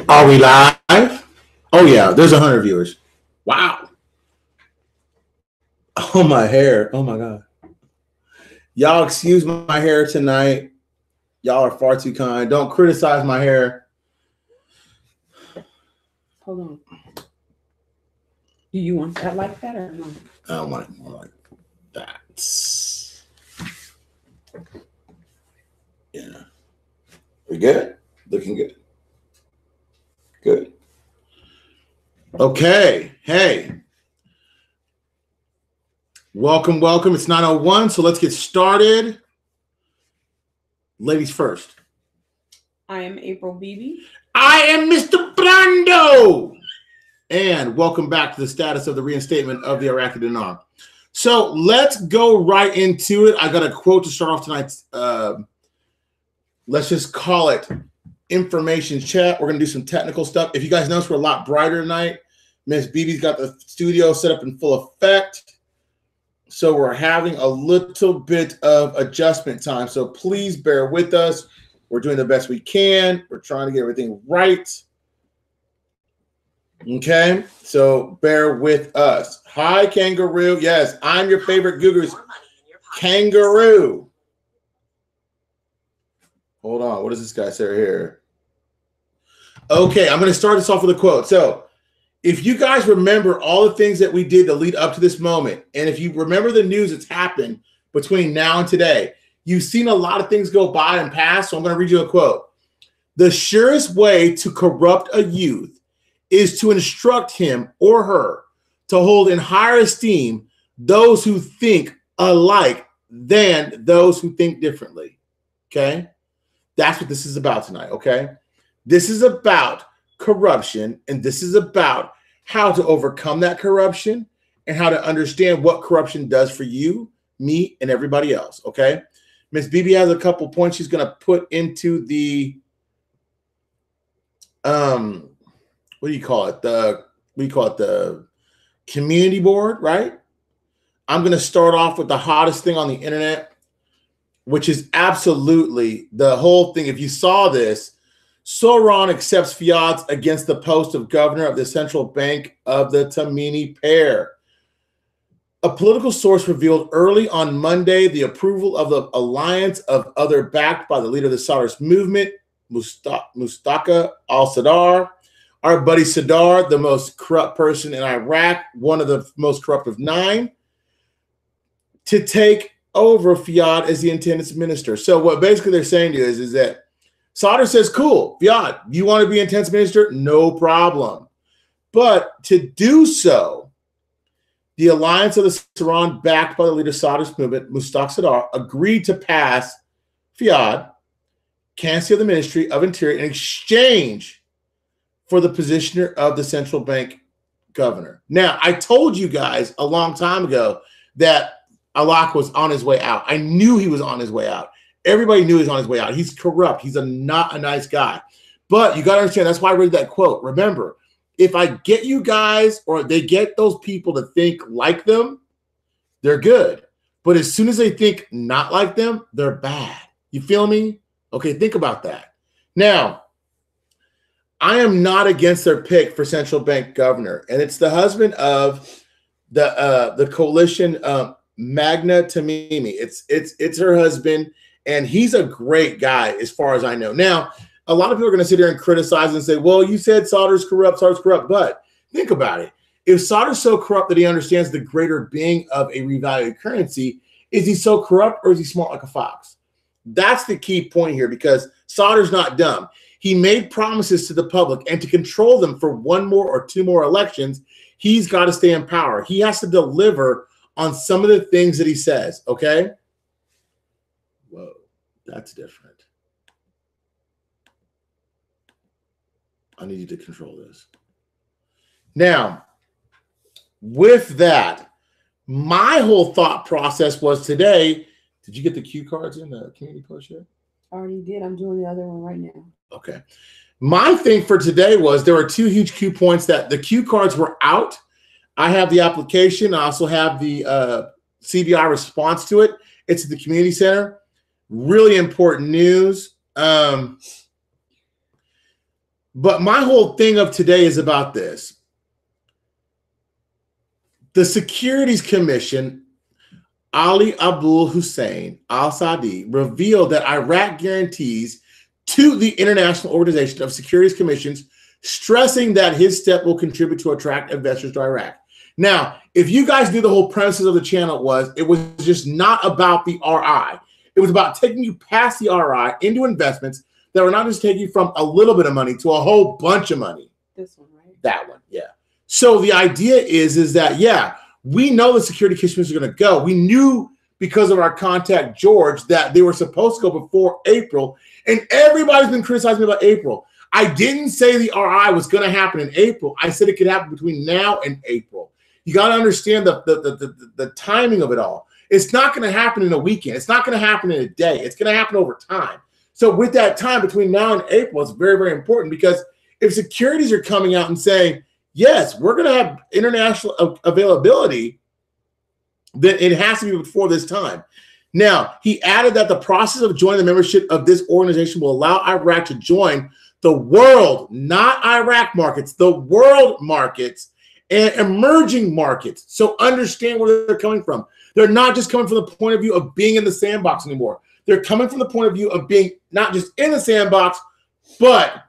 Are we live? Oh yeah, there's 100 viewers. Wow. Oh, my hair. Oh my God. Y'all excuse my hair tonight. Y'all are far too kind. Don't criticize my hair. Hold on. Do you want that like that or no? I don't want it more like that. Yeah. We good? Looking good. Good. Okay. Hey. Welcome, welcome. It's 9:01, so let's get started. Ladies first. I am April Beebe. I am Mr. Brando. And welcome back to the status of the reinstatement of the Iraqi Dinar. So let's go right into it. I got a quote to start off tonight's, let's just call it information chat. We're going to do some technical stuff. If you guys notice, we're a lot brighter tonight. Miss Beebe's got the studio set up in full effect. So we're having a little bit of adjustment time. So please bear with us. We're doing the best we can. We're trying to get everything right. Okay, so bear with us. Hi, Kangaroo. Yes, I'm your favorite Googers. Kangaroo. Hold on. What does this guy say here? Okay, I'm going to start this off with a quote. So if you guys remember all the things that we did to lead up to this moment, and if you remember the news that's happened between now and today, you've seen a lot of things go by and pass. So I'm going to read you a quote. The surest way to corrupt a youth is to instruct him or her to hold in higher esteem those who think alike than those who think differently. Okay? That's what this is about tonight, okay? This is about corruption, and this is about how to overcome that corruption and how to understand what corruption does for you, me, and everybody else, okay? Miss Beebe has a couple points she's going to put into the what do you call it? The community board, right? I'm going to start off with the hottest thing on the internet, which is absolutely the whole thing. If you saw this, Sauron accepts fiat against the post of governor of the central bank of the Tamimi pair. A political source revealed early on Monday the approval of the alliance of other backed by the leader of the Saudis movement, Mustafa al-Sadr. Our buddy Sadr, the most corrupt person in Iraq, one of the most corrupt of 9, to take over fiat as the intended minister. So what basically they're saying to you is that Sadr says, cool, fiat, you want to be intense minister? No problem. But to do so, the alliance of the Sauron, backed by the leader of Sadr's movement, Mustafa Sadr, agreed to pass fiat, cancer of the Ministry of Interior, in exchange for the positioner of the central bank governor. Now, I told you guys a long time ago that Iraq was on his way out. I knew he was on his way out. Everybody knew he was on his way out. He's corrupt. He's not a nice guy. But you got to understand, that's why I read that quote. Remember, if I get you guys or they get those people to think like them, they're good. But as soon as they think not like them, they're bad. You feel me? Okay, think about that. Now, I am not against their pick for central bank governor, and it's the husband of the coalition Magna Tamimi. It's her husband, and he's a great guy as far as I know. Now, a lot of people are going to sit here and criticize and say, well, you said Sadr's corrupt, but think about it. If Sadr's so corrupt that he understands the greater being of a revalued currency, is he so corrupt or is he smart like a fox? That's the key point here, because Sadr's not dumb. He made promises to the public, and to control them for 1 more or 2 more elections, he's got to stay in power. He has to deliver on some of the things that he says, okay? Whoa, that's different. I need you to control this. Now, with that, my whole thought process was today, did you get the cue cards in the community post yet? I already did. I'm doing the other one right now. Okay. My thing for today was there were 2 huge cue points that the cue cards were out. I have the application. I also have the CBI response to it. It's at the community center. Really important news. But my whole thing of today is about this. The Securities Commission, Ali Abdul Hussein al-Saadi, revealed that Iraq guarantees to the International Organization of Securities Commissions, stressing that his step will contribute to attract investors to Iraq. Now, if you guys knew the whole premises of the channel it was just not about the RI. It was about taking you past the RI into investments that were not just taking you from a little bit of money to a whole bunch of money. This one, right? That one, yeah. So the idea is that, yeah, we know the security commissions are going to go. We knew because of our contact, George, that they were supposed to go before April, and everybody's been criticizing me about April. I didn't say the RI was going to happen in April. I said it could happen between now and April. You got to understand the timing of it all. It's not going to happen in a weekend. It's not going to happen in a day. It's going to happen over time. So with that time between now and April, it's very, very important, because if securities are coming out and saying, yes, we're going to have international availability, then it has to be before this time. Now, he added that the process of joining the membership of this organization will allow Iraq to join the world, not Iraq markets, the world markets and emerging markets. So understand where they're coming from. They're not just coming from the point of view of being in the sandbox anymore. They're coming from the point of view of being not just in the sandbox, but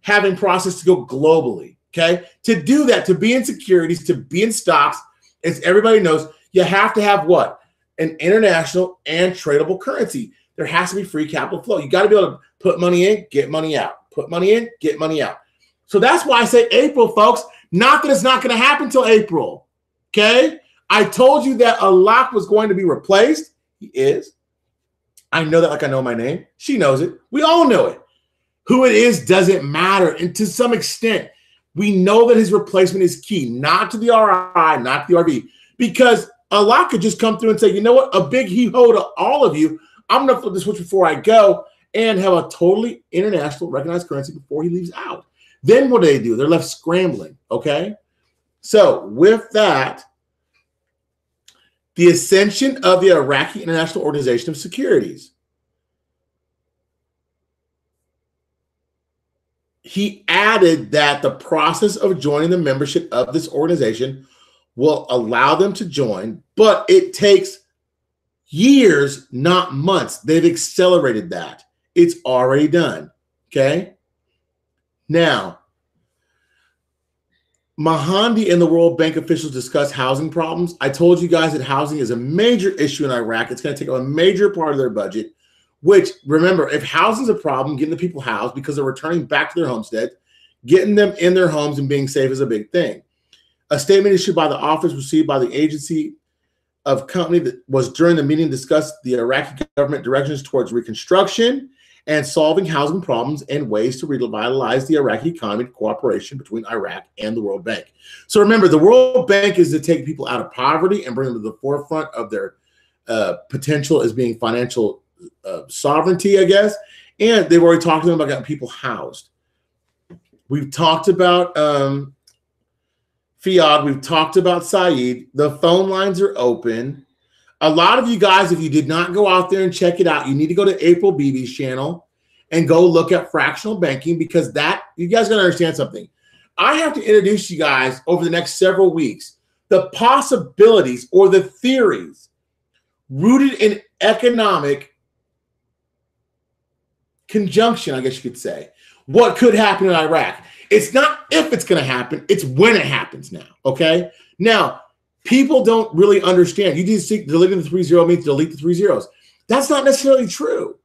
having process to go globally, okay? To do that, to be in securities, to be in stocks, as everybody knows, you have to have what? An international and tradable currency. There has to be free capital flow. You got to be able to put money in, get money out. Put money in, get money out. So that's why I say April, folks. Not that it's not going to happen till April, okay? I told you that Alak was going to be replaced. He is. I know that like I know my name. She knows it. We all know it. Who it is doesn't matter. And to some extent, we know that his replacement is key, not to the RI, not to the RV, because Alak could just come through and say, you know what, a big he-ho to all of you. I'm going to flip the switch before I go and have a totally international recognized currency before he leaves out. Then what do? They're left scrambling, okay? So with that, the ascension of the Iraqi International Organization of Securities. He added that the process of joining the membership of this organization will allow them to join, but it takes years, not months. They've accelerated that. It's already done, okay? Now, Mahandi and the World Bank officials discussed housing problems. I told you guys that housing is a major issue in Iraq. It's going to take a major part of their budget, which, remember, if housing is a problem, getting the people housed because they're returning back to their homestead, getting them in their homes and being safe is a big thing. A statement issued by the office received by the agency of company that was during the meeting discussed the Iraqi government directions towards reconstruction and solving housing problems and ways to revitalize the Iraqi economy, cooperation between Iraq and the World Bank. So remember, the World Bank is to take people out of poverty and bring them to the forefront of their potential as being financial sovereignty, I guess. And they've already talked to them about getting people housed. We've talked about Fiad. We've talked about Saeed. The phone lines are open. A lot of you guys, if you did not go out there and check it out, you need to go to April Beebe's channel and go look at fractional banking, because that, you guys got to understand something. I have to introduce you guys over the next several weeks the possibilities or the theories rooted in economic conjunction, I guess you could say, what could happen in Iraq. It's not if it's going to happen, it's when it happens now, okay? Now, people don't really understand. You just think deleting the 3-0 means delete the 3 zeros. That's not necessarily true.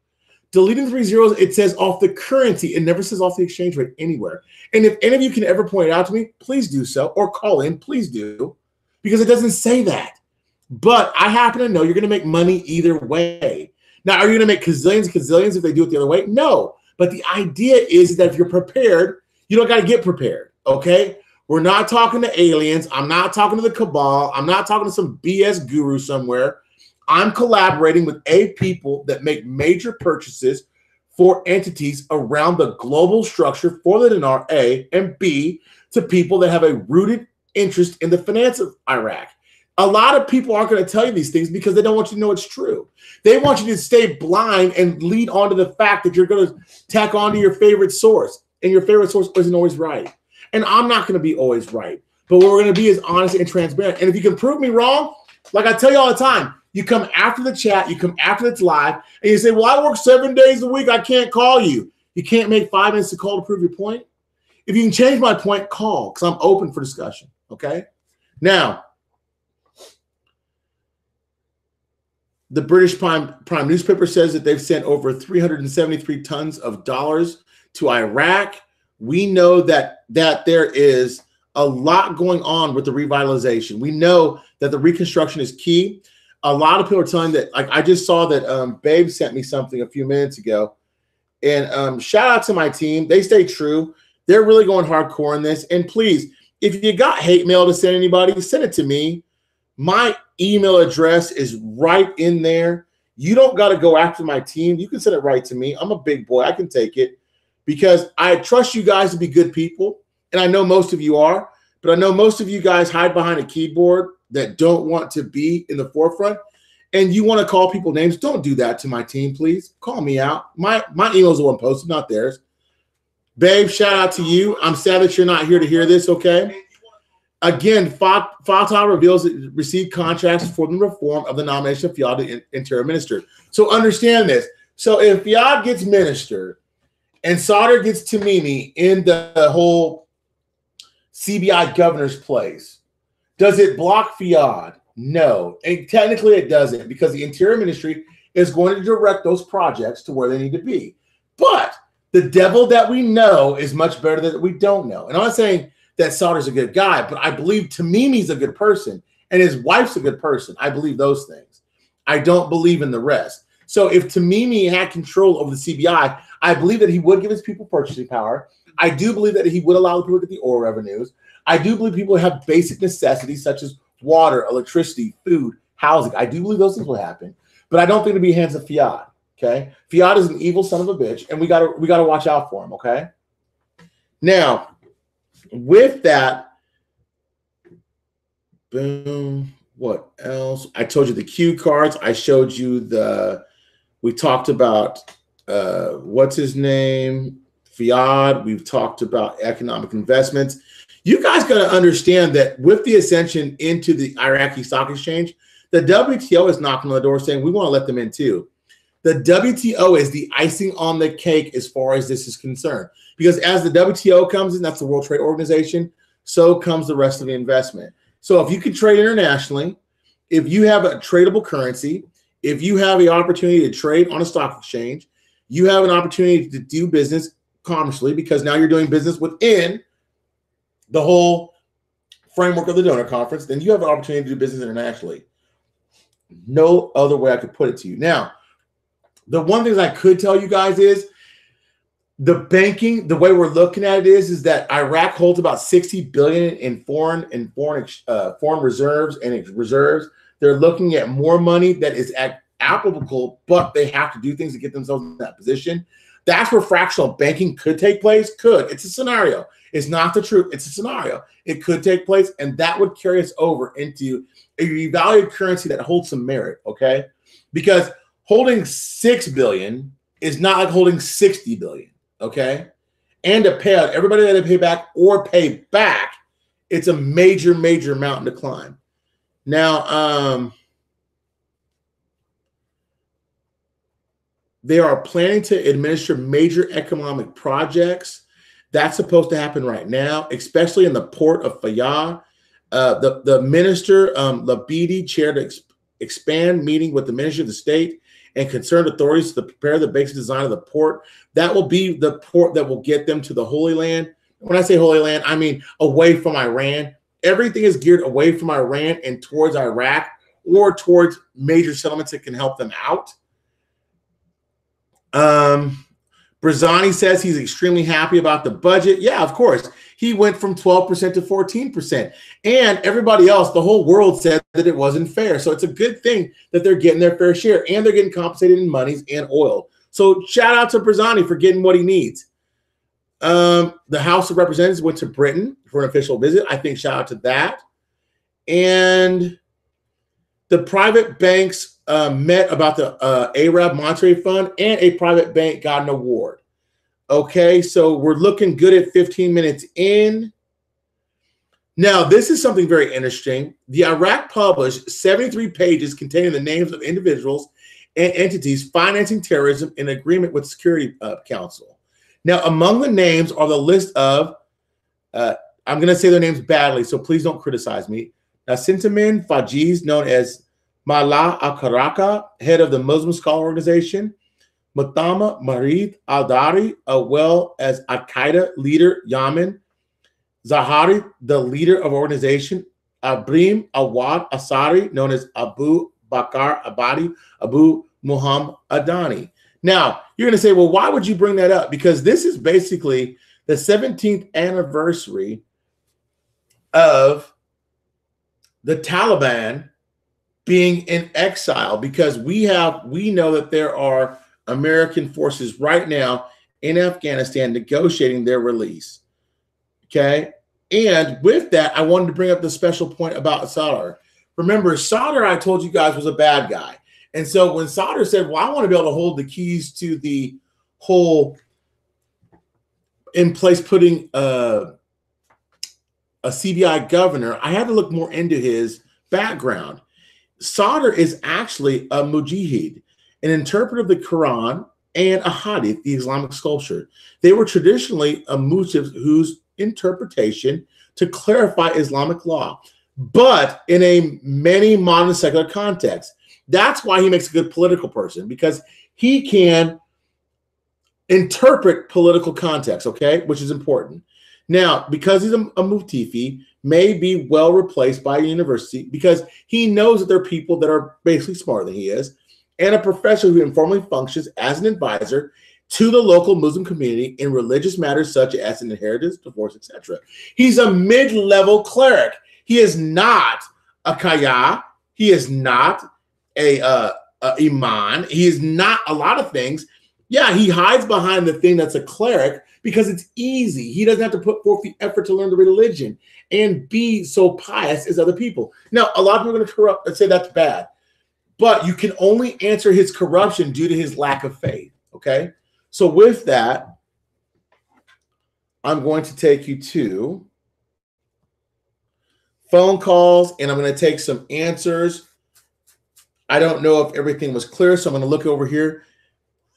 Deleting the 3 zeros, it says off the currency. It never says off the exchange rate anywhere. And if any of you can ever point it out to me, please do so, or call in, please do, because it doesn't say that. But I happen to know you're going to make money either way. Now, are you going to make gazillions and gazillions if they do it the other way? No. But the idea is that if you're prepared, you don't got to get prepared, okay? We're not talking to aliens. I'm not talking to the cabal. I'm not talking to some BS guru somewhere. I'm collaborating with A, people that make major purchases for entities around the global structure for the dinar, A, and B, to people that have a rooted interest in the finance of Iraq. A lot of people aren't going to tell you these things because they don't want you to know it's true. They want you to stay blind and lead on to the fact that you're going to tack on to your favorite source. and your favorite source isn't always right. And I'm not going to be always right. But what we're going to be is honest and transparent. And if you can prove me wrong, like I tell you all the time, you come after the chat, you come after it's live, and you say, well, I work 7 days a week. I can't call you. You can't make 5 minutes to call to prove your point. If you can change my point, call, because I'm open for discussion, okay? Now, the British Prime newspaper says that they've sent over 373 tons of dollars to Iraq. We know that there is a lot going on with the revitalization. We know that the reconstruction is key. A lot of people are telling that, like I just saw that Babe sent me something a few minutes ago. And shout out to my team. They stay true. They're really going hardcore in this. And please, if you got hate mail to send anybody, send it to me. My email address is right in there. You don't got to go after my team. You can send it right to me. I'm a big boy. I can take it because I trust you guys to be good people. And I know most of you are, but I know most of you guys hide behind a keyboard that don't want to be in the forefront. And you want to call people names. Don't do that to my team, please. Call me out. My email's the one posted, not theirs. Babe, shout out to you. I'm sad that you're not here to hear this, okay? Again, Fatah reveals it received contracts for the reform of the nomination of Fiad to interior minister. So understand this. So if Fiad gets minister and Sadr gets Tamimi in the whole CBI governor's place, does it block Fiad? No. And technically it doesn't, because the interior ministry is going to direct those projects to where they need to be. But the devil that we know is much better than we don't know. And I'm not saying that Sadr's a good guy, but I believe Tamimi's a good person and his wife's a good person. I believe those things. I don't believe in the rest. So if Tamimi had control over the CBI, I believe that he would give his people purchasing power. I do believe that he would allow the people to get the oil revenues. I do believe people have basic necessities such as water, electricity, food, housing. I do believe those things will happen, but I don't think it'll be hands of Fiad. Okay, Fiad is an evil son of a bitch, and we gotta watch out for him. Okay. Now, with that, boom. What else? I told you the cue cards. I showed you we talked about what's his name, Fiad. We've talked about economic investments. You guys got to understand that with the ascension into the Iraqi stock exchange, the WTO is knocking on the door saying we want to let them in too. The WTO is the icing on the cake as far as this is concerned, because as the WTO comes in, that's the World Trade Organization, so comes the rest of the investment. So if you can trade internationally, if you have a tradable currency, if you have the opportunity to trade on a stock exchange, you have an opportunity to do business commercially, because now you're doing business within the whole framework of the donor conference, then you have an opportunity to do business internationally. No other way I could put it to you. Now, the one thing I could tell you guys is the banking, the way we're looking at it is that Iraq holds about 60 billion in foreign reserves and reserves. They're looking at more money that is applicable, but they have to do things to get themselves in that position. That's where fractional banking could take place. Could. It's a scenario. It's not the truth. It's a scenario. It could take place, and that would carry us over into a revalued currency that holds some merit, okay? Because holding 6 billion is not like holding 60 billion, okay? And to pay out everybody that they pay back or pay back, it's a major, major mountain to climb. Now, they are planning to administer major economic projects. That's supposed to happen right now, especially in the port of Fayyad. The minister, Labidi, chaired an expand meeting with the Ministry of the State and concerned authorities to prepare the basic design of the port. That will be the port that will get them to the Holy Land. When I say Holy Land, I mean away from Iran. Everything is geared away from Iran and towards Iraq or towards major settlements that can help them out. Barzani says he's extremely happy about the budget. Yeah, of course. He went from 12% to 14%. And everybody else, the whole world said that it wasn't fair. So it's a good thing that they're getting their fair share and they're getting compensated in monies and oil. So shout out to Barzani for getting what he needs. The House of Representatives went to Britain for an official visit. I think shout out to that. And the private banks met about the Arab Monetary Fund, and a private bank got an award. Okay, so we're looking good at 15 minutes in. Now, this is something very interesting. The Iraq published 73 pages containing the names of individuals and entities financing terrorism in agreement with the Security Council. Now, among the names are the list of, I'm going to say their names badly, so please don't criticize me. Sintamin Fajiz, known as Mala al-Karaka, head of the Muslim Scholar Organization. Muthama Marid al-Dari, as well as Al-Qaeda leader Yamin Zahari, the leader of organization. Abrim Awad Asari, known as Abu Bakr Abadi, Abu Muhammad Adani. Now, you're going to say, well, why would you bring that up? Because this is basically the 17th anniversary of the Taliban being in exile, because we know that there are American forces right now in Afghanistan negotiating their release. Okay. And with that, I wanted to bring up the special point about Sadr. Remember, Sadr, I told you guys, was a bad guy. And so when Sadr said, well, I want to be able to hold the keys to the whole in place putting a CBI governor, I had to look more into his background. Sadr is actually a mujahid, an interpreter of the Quran and a hadith, the Islamic sculpture. They were traditionally a mujahid whose interpretation to clarify Islamic law, but in a many modern secular context. That's why he makes a good political person, because he can interpret political context, okay, which is important. Now, because he's a mufti, may be well replaced by a university because he knows that there are people that are basically smarter than he is, and a professor who informally functions as an advisor to the local Muslim community in religious matters such as an inheritance, divorce, etc. He's a mid-level cleric. He is not a kaya. He is not a imam. He is not a lot of things. Yeah, he hides behind the thing that's a cleric because it's easy. He doesn't have to put forth the effort to learn the religion and be so pious as other people. Now, a lot of people are going to corrupt and say that's bad, but you can only answer his corruption due to his lack of faith, okay? So with that, I'm going to take you to phone calls, and I'm going to take some answers. I don't know if everything was clear, so I'm going to look over here.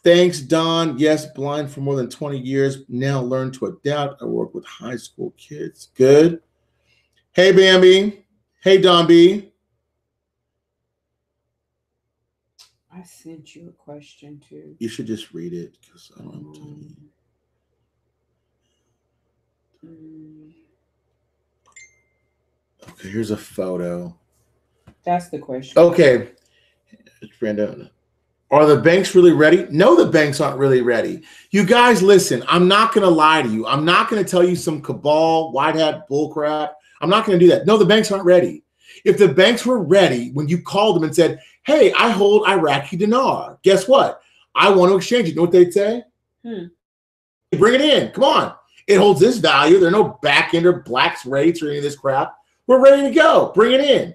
Thanks, Don. Yes, blind for more than 20 years. Now learn to adapt. I work with high school kids. Good. Hey, Bambi. Hey, Don B. I sent you a question too. You should just read it because I don't have time. Okay, here's a photo. That's the question. Okay. It's Brando. Are the banks really ready? No, the banks aren't really ready. You guys, listen, I'm not going to lie to you. I'm not going to tell you some cabal, white hat bullcrap. I'm not going to do that. No, the banks aren't ready. If the banks were ready when you called them and said, hey, I hold Iraqi dinar, guess what? I want to exchange it. You know what they'd say? Bring it in. Come on. It holds this value. There are no back end or blacks rates or any of this crap. We're ready to go. Bring it in.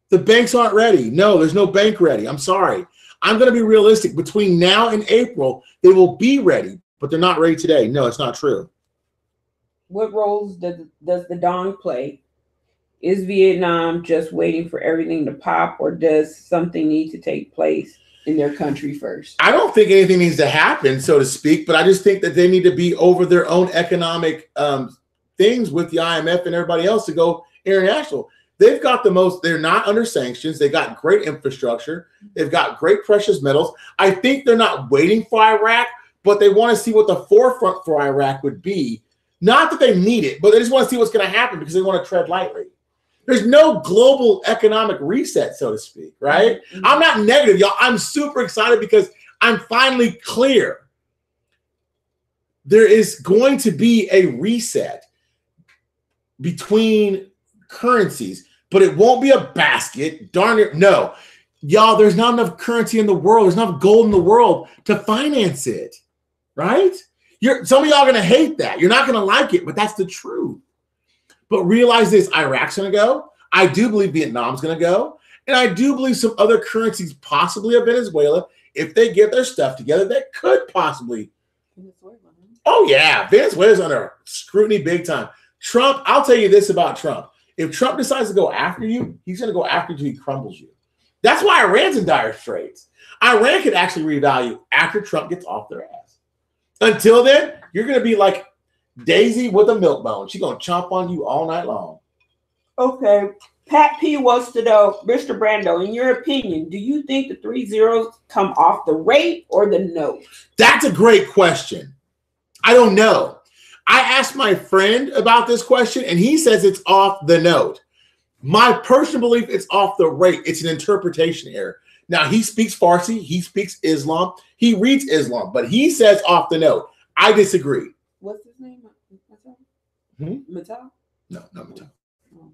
The banks aren't ready. No, there's no bank ready. I'm sorry. I'm going to be realistic. Between now and April, they will be ready, but they're not ready today. No, it's not true. What roles does the Dong play? Is Vietnam just waiting for everything to pop, or does something need to take place in their country first? I don't think anything needs to happen, so to speak, but I just think that they need to be over their own economic things with the IMF and everybody else to go international. They've got the most, they're not under sanctions. They've got great infrastructure. They've got great precious metals. I think they're not waiting for Iraq, but they want to see what the forefront for Iraq would be. Not that they need it, but they just want to see what's going to happen because they want to tread lightly. There's no global economic reset, so to speak, right? Mm-hmm. I'm not negative, y'all. I'm super excited because I'm finally clear. There is going to be a reset between currencies, but it won't be a basket. Darn it. No, y'all, there's not enough currency in the world. There's not enough gold in the world to finance it, right? Some of y'all are going to hate that. You're not going to like it, but that's the truth. But realize this, Iraq's going to go. I do believe Vietnam's going to go. And I do believe some other currencies, possibly of Venezuela, if they get their stuff together, that could possibly. Oh, yeah. Venezuela's under scrutiny big time. Trump, I'll tell you this about Trump. If Trump decides to go after you, he's going to go after you until he crumbles you. That's why Iran's in dire straits. Iran could actually revalue after Trump gets off their ass. Until then, you're going to be like Daisy with a milk bone. She's going to chomp on you all night long. Okay. Pat P wants to know, Mr. Brando, in your opinion, do you think the 3 zeros come off the rate or the note? That's a great question. I don't know. I asked my friend about this question, and he says it's off the note. My personal belief, it's off the rate. It's an interpretation error. Now, he speaks Farsi. He speaks Islam. He reads Islam, but he says off the note. I disagree. What's his name? Mattel? No, not Mattel. Oh.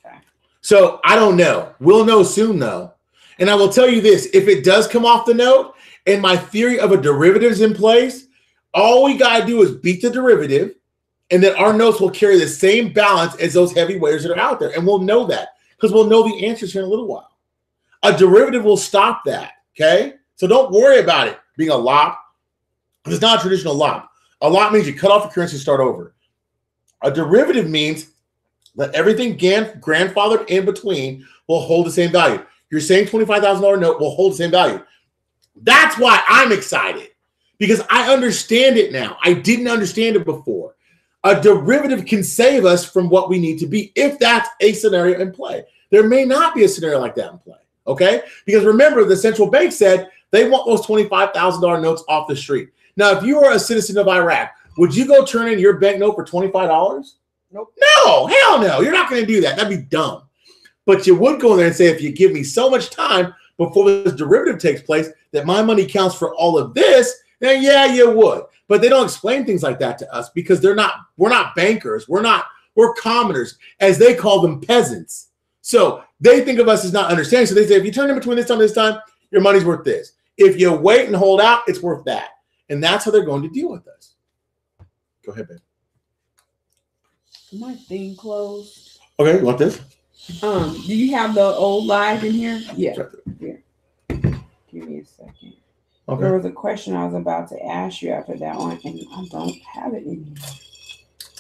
Okay. So I don't know. We'll know soon, though. And I will tell you this. If it does come off the note and my theory of a derivative is in place, all we got to do is beat the derivative, and then our notes will carry the same balance as those heavyweights that are out there. And we'll know that because we'll know the answers here in a little while. A derivative will stop that, okay? So don't worry about it being a lot. It's not a traditional lot. A lot means you cut off your currency and start over. A derivative means that everything grandfathered in between will hold the same value. You're saying $25,000 note will hold the same value. That's why I'm excited. Because I understand it now. I didn't understand it before. A derivative can save us from what we need to be if that's a scenario in play. There may not be a scenario like that in play, okay? Because remember, the central bank said they want those $25,000 notes off the street. Now, if you are a citizen of Iraq, would you go turn in your banknote for $25? Nope. No, hell no. You're not going to do that. That'd be dumb. But you would go in there and say, if you give me so much time before this derivative takes place that my money counts for all of this, then yeah, you would. But they don't explain things like that to us because we're not bankers. We're commoners, as they call them, peasants. So they think of us as not understanding. So they say, if you turn in between this time and this time, your money's worth this. If you wait and hold out, it's worth that. And that's how they're going to deal with us. Go ahead, babe. My thing closed. Okay, you want this? Do you have the old live in here? Yeah. Here. Give me a second. Okay. There was a question I was about to ask you after that one, and I don't have it in here.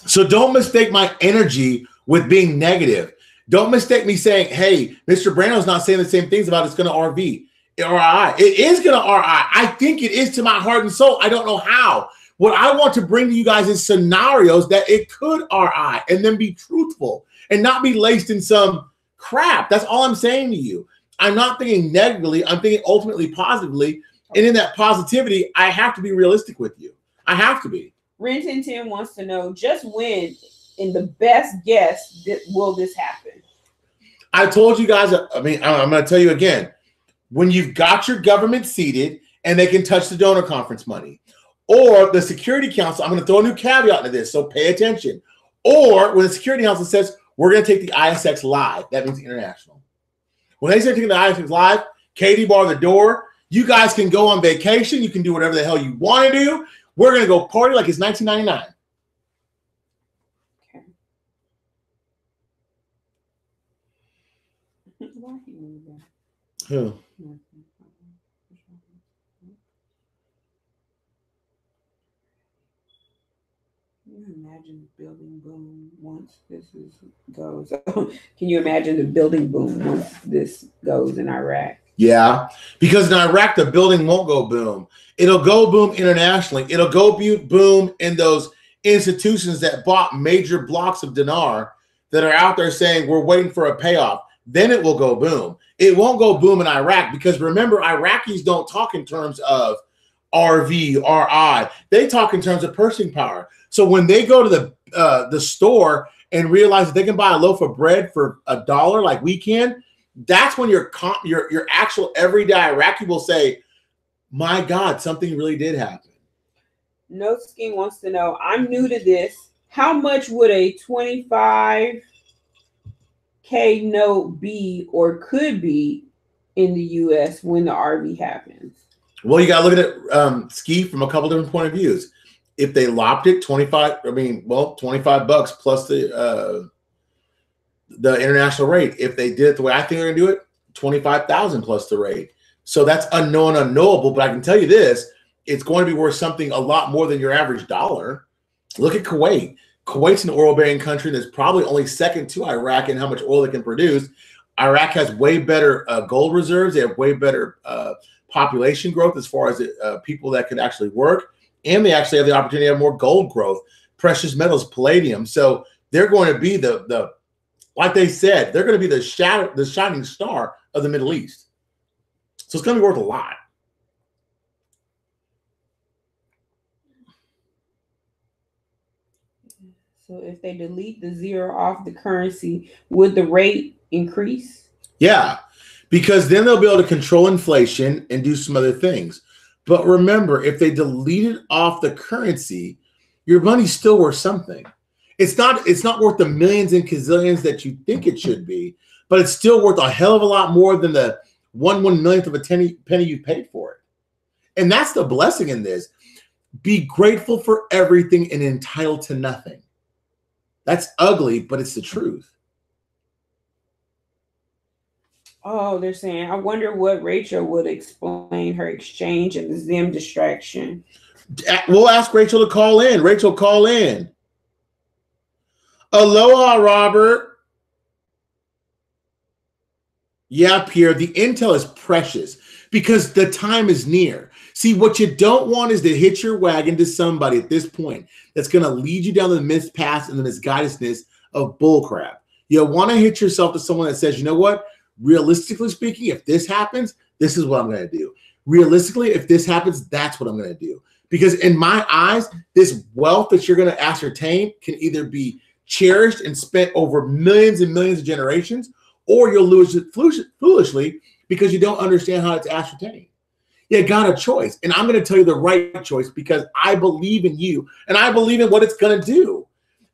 So don't mistake my energy with being negative. Don't mistake me saying, hey, Mr. Brando's not saying the same things about it's going to RV. RI. It is going to RI. I think it is to my heart and soul. I don't know how. What I want to bring to you guys is scenarios that it could RI and then be truthful and not be laced in some crap. That's all I'm saying to you. I'm not thinking negatively. I'm thinking ultimately positively. And in that positivity, I have to be realistic with you. I have to be. Renton 10 wants to know just when, in the best guess, will this happen? I told you guys, I'm going to tell you again, when you've got your government seated and they can touch the donor conference money, or the Security Council, I'm going to throw a new caveat into this, so pay attention. Or when the Security Council says, we're going to take the ISX live, that means international. When they say taking the ISX live, Katie bar the door, you guys can go on vacation. You can do whatever the hell you want to do. We're going to go party like it's 1999. Okay. Why he moved that? Who? Can you imagine the building boom once goes? Can you imagine the building boom once this goes in Iraq? Yeah, because in Iraq, the building won't go boom. It'll go boom internationally. It'll go boom in those institutions that bought major blocks of dinar that are out there saying we're waiting for a payoff. Then it will go boom. It won't go boom in Iraq because remember, Iraqis don't talk in terms of RV, RI. They talk in terms of purchasing power. So when they go to the store and realize that they can buy a loaf of bread for $1 like we can, that's when your actual everyday Iraqi will say, my God, something really did happen. No Skin wants to know, I'm new to this. How much would a 25K note be or could be in the U.S. when the RV happens? Well, you got to look at it, Ski, from a couple different point of views. If they lopped it, $25 plus the international rate. If they did it the way I think they're going to do it, $25,000 plus the rate. So that's unknown, unknowable. But I can tell you this: it's going to be worth something a lot more than your average dollar. Look at Kuwait. Kuwait's an oil-bearing country that's probably only second to Iraq in how much oil it can produce. Iraq has way better gold reserves. They have way better population growth as far as people that can actually work. And they actually have the opportunity to have more gold growth, precious metals, palladium. So they're going to be the like they said, they're going to be the shining star of the Middle East. So it's going to be worth a lot. So if they delete the zero off the currency, would the rate increase? Yeah, because then they'll be able to control inflation and do some other things. But remember, if they delete it off the currency, your money's still worth something. It's not worth the millions and gazillions that you think it should be, but it's still worth a hell of a lot more than the 1/1,000,000th of a penny you paid for it. And that's the blessing in this. Be grateful for everything and entitled to nothing. That's ugly, but it's the truth. Oh, they're saying, I wonder what Rachel would explain her exchange and the Zim distraction. We'll ask Rachel to call in. Rachel, call in. Aloha, Robert. Yeah, Pierre, the intel is precious because the time is near. See, what you don't want is to hitch your wagon to somebody at this point that's going to lead you down the mispath and the misguidedness of bullcrap. You want to hitch yourself to someone that says, you know what? Realistically speaking, if this happens, this is what I'm going to do. Realistically, if this happens, that's what I'm going to do. Because in my eyes, this wealth that you're going to ascertain can either be cherished and spent over millions and millions of generations, or you'll lose it foolishly because you don't understand how it's ascertained. You got a choice. And I'm going to tell you the right choice because I believe in you and I believe in what it's going to do.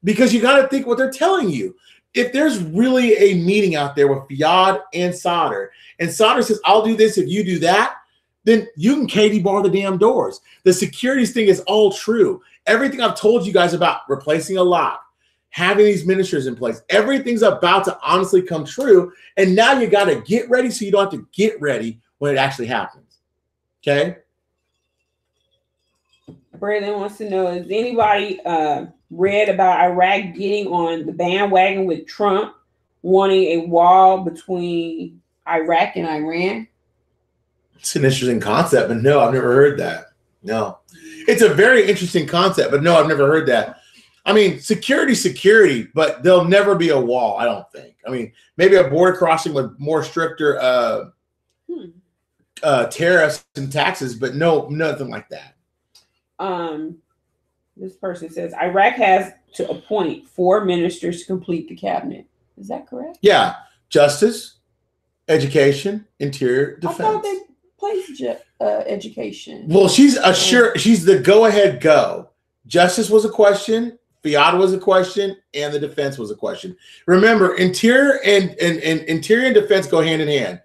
Because you got to think what they're telling you. If there's really a meeting out there with Fiad and Sauder says, I'll do this if you do that, then you can Katie bar the damn doors. The securities thing is all true. Everything I've told you guys about replacing a lock, having these ministers in place, everything's about to honestly come true. And now you got to get ready so you don't have to get ready when it actually happens. Okay? Brandon wants to know, has anybody read about Iraq getting on the bandwagon with Trump wanting a wall between Iraq and Iran? It's an interesting concept, but no, I've never heard that. No. It's a very interesting concept, but no, I've never heard that. I mean, security, but there'll never be a wall, I don't think. I mean, maybe a border crossing with more stricter tariffs and taxes, but no, nothing like that. This person says Iraq has to appoint 4 ministers to complete the cabinet. Is that correct? Yeah. Justice, education, interior, defense. I thought they placed education. Well, she's the go-ahead go. Justice was a question, Fiat was a question, and the defense was a question. Remember, interior and defense go hand in hand.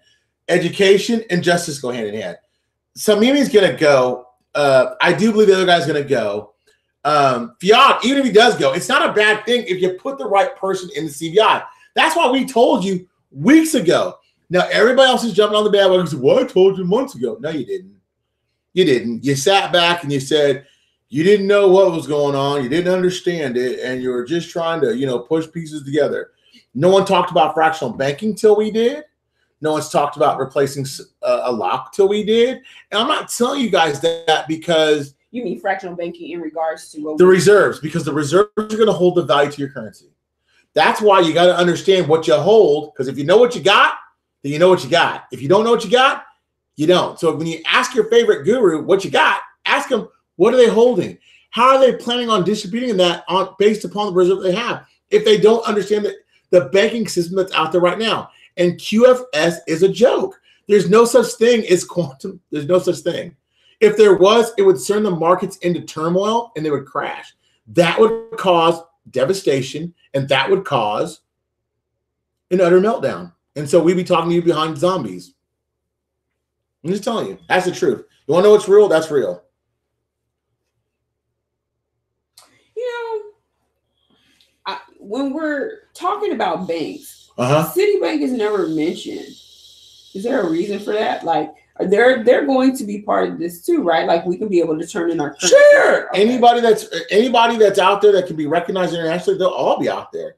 Education and justice go hand in hand. Samimi's going to go. I do believe the other guy's going to go. Fiat, even if he does go, it's not a bad thing if you put the right person in the CBI. That's why we told you weeks ago. Now, everybody else is jumping on the bandwagon and said, well, I told you months ago. No, you didn't. You didn't. You sat back and you said you didn't know what was going on. You didn't understand it. And you were just trying to, push pieces together. No one talked about fractional banking till we did. No one's talked about replacing a lock till we did. And I'm not telling you guys that because... You mean fractional banking in regards to... The reserves, because the reserves are going to hold the value to your currency. That's why you got to understand what you hold, because if you know what you got, then you know what you got. If you don't know what you got, you don't. So when you ask your favorite guru what you got, ask them, what are they holding? How are they planning on distributing that based upon the reserve they have? If they don't understand the banking system that's out there right now. And QFS is a joke. There's no such thing as quantum. There's no such thing. If there was, it would send the markets into turmoil and they would crash. That would cause devastation and that would cause an utter meltdown. And so we'd be talking to you behind zombies. I'm just telling you. That's the truth. You want to know what's real? That's real. When we're talking about banks, Citibank is never mentioned. Is there a reason for that? Like, They're going to be part of this too, right? Like we can be able to turn in our currency. Sure. Okay. Anybody that's out there that can be recognized internationally, they'll all be out there.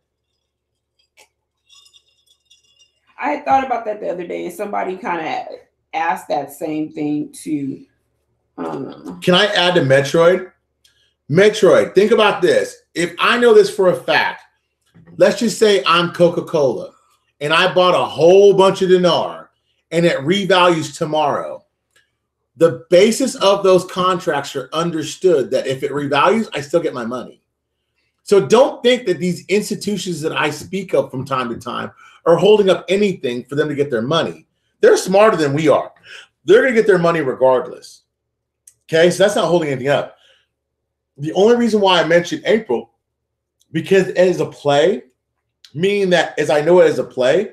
I had thought about that the other day, and somebody kind of asked that same thing too. Can I add to Metroid? Metroid, think about this. If I know this for a fact, let's just say I'm Coca-Cola and I bought a whole bunch of dinar and it revalues tomorrow. The basis of those contracts are understood that if it revalues, I still get my money. So don't think that these institutions that I speak of from time to time are holding up anything for them to get their money. They're smarter than we are. They're going to get their money regardless. Okay, so that's not holding anything up. The only reason why I mentioned April, because it is a play, meaning that as I know it as a play,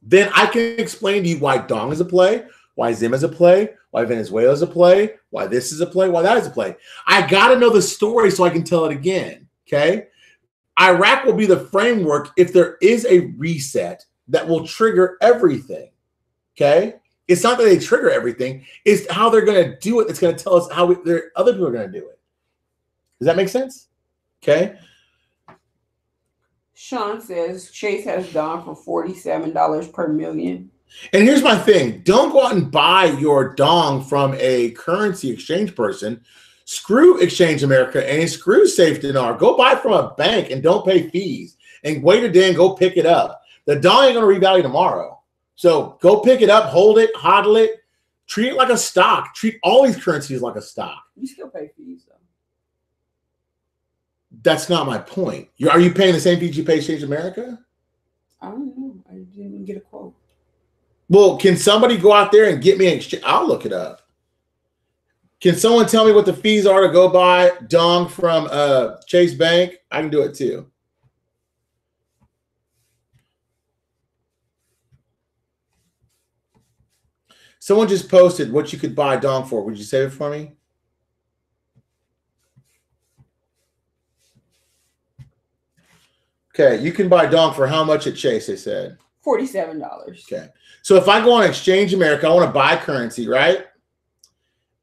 then I can explain to you why Dong is a play, why Zim is a play, why Venezuela is a play, why this is a play, why that is a play. I got to know the story so I can tell it again, okay? Iraq will be the framework if there is a reset that will trigger everything, okay? It's not that they trigger everything. It's how they're going to do it that's going to tell us how other people are going to do it. Does that make sense? Okay. Sean says Chase has Dong for $47 per million. And here's my thing. Don't go out and buy your Dong from a currency exchange person. Screw Exchange America and screw Safe Dinar. Go buy from a bank and don't pay fees. And wait a day and go pick it up. The Dong ain't going to revalue tomorrow. So go pick it up, hold it, hodl it, treat it like a stock. Treat all these currencies like a stock. You still pay fees, though. That's not my point. Are you paying the same fees you pay Exchange America? I don't know. I didn't even get a quote. Well, can somebody go out there and get me an exchange? I'll look it up. Can someone tell me what the fees are to go buy Dong from Chase Bank? I can do it too. Someone just posted what you could buy Dong for. Would you save it for me? Okay, you can buy Dong for how much at Chase, they said? $47. Okay. So if I go on Exchange America, I want to buy currency, right?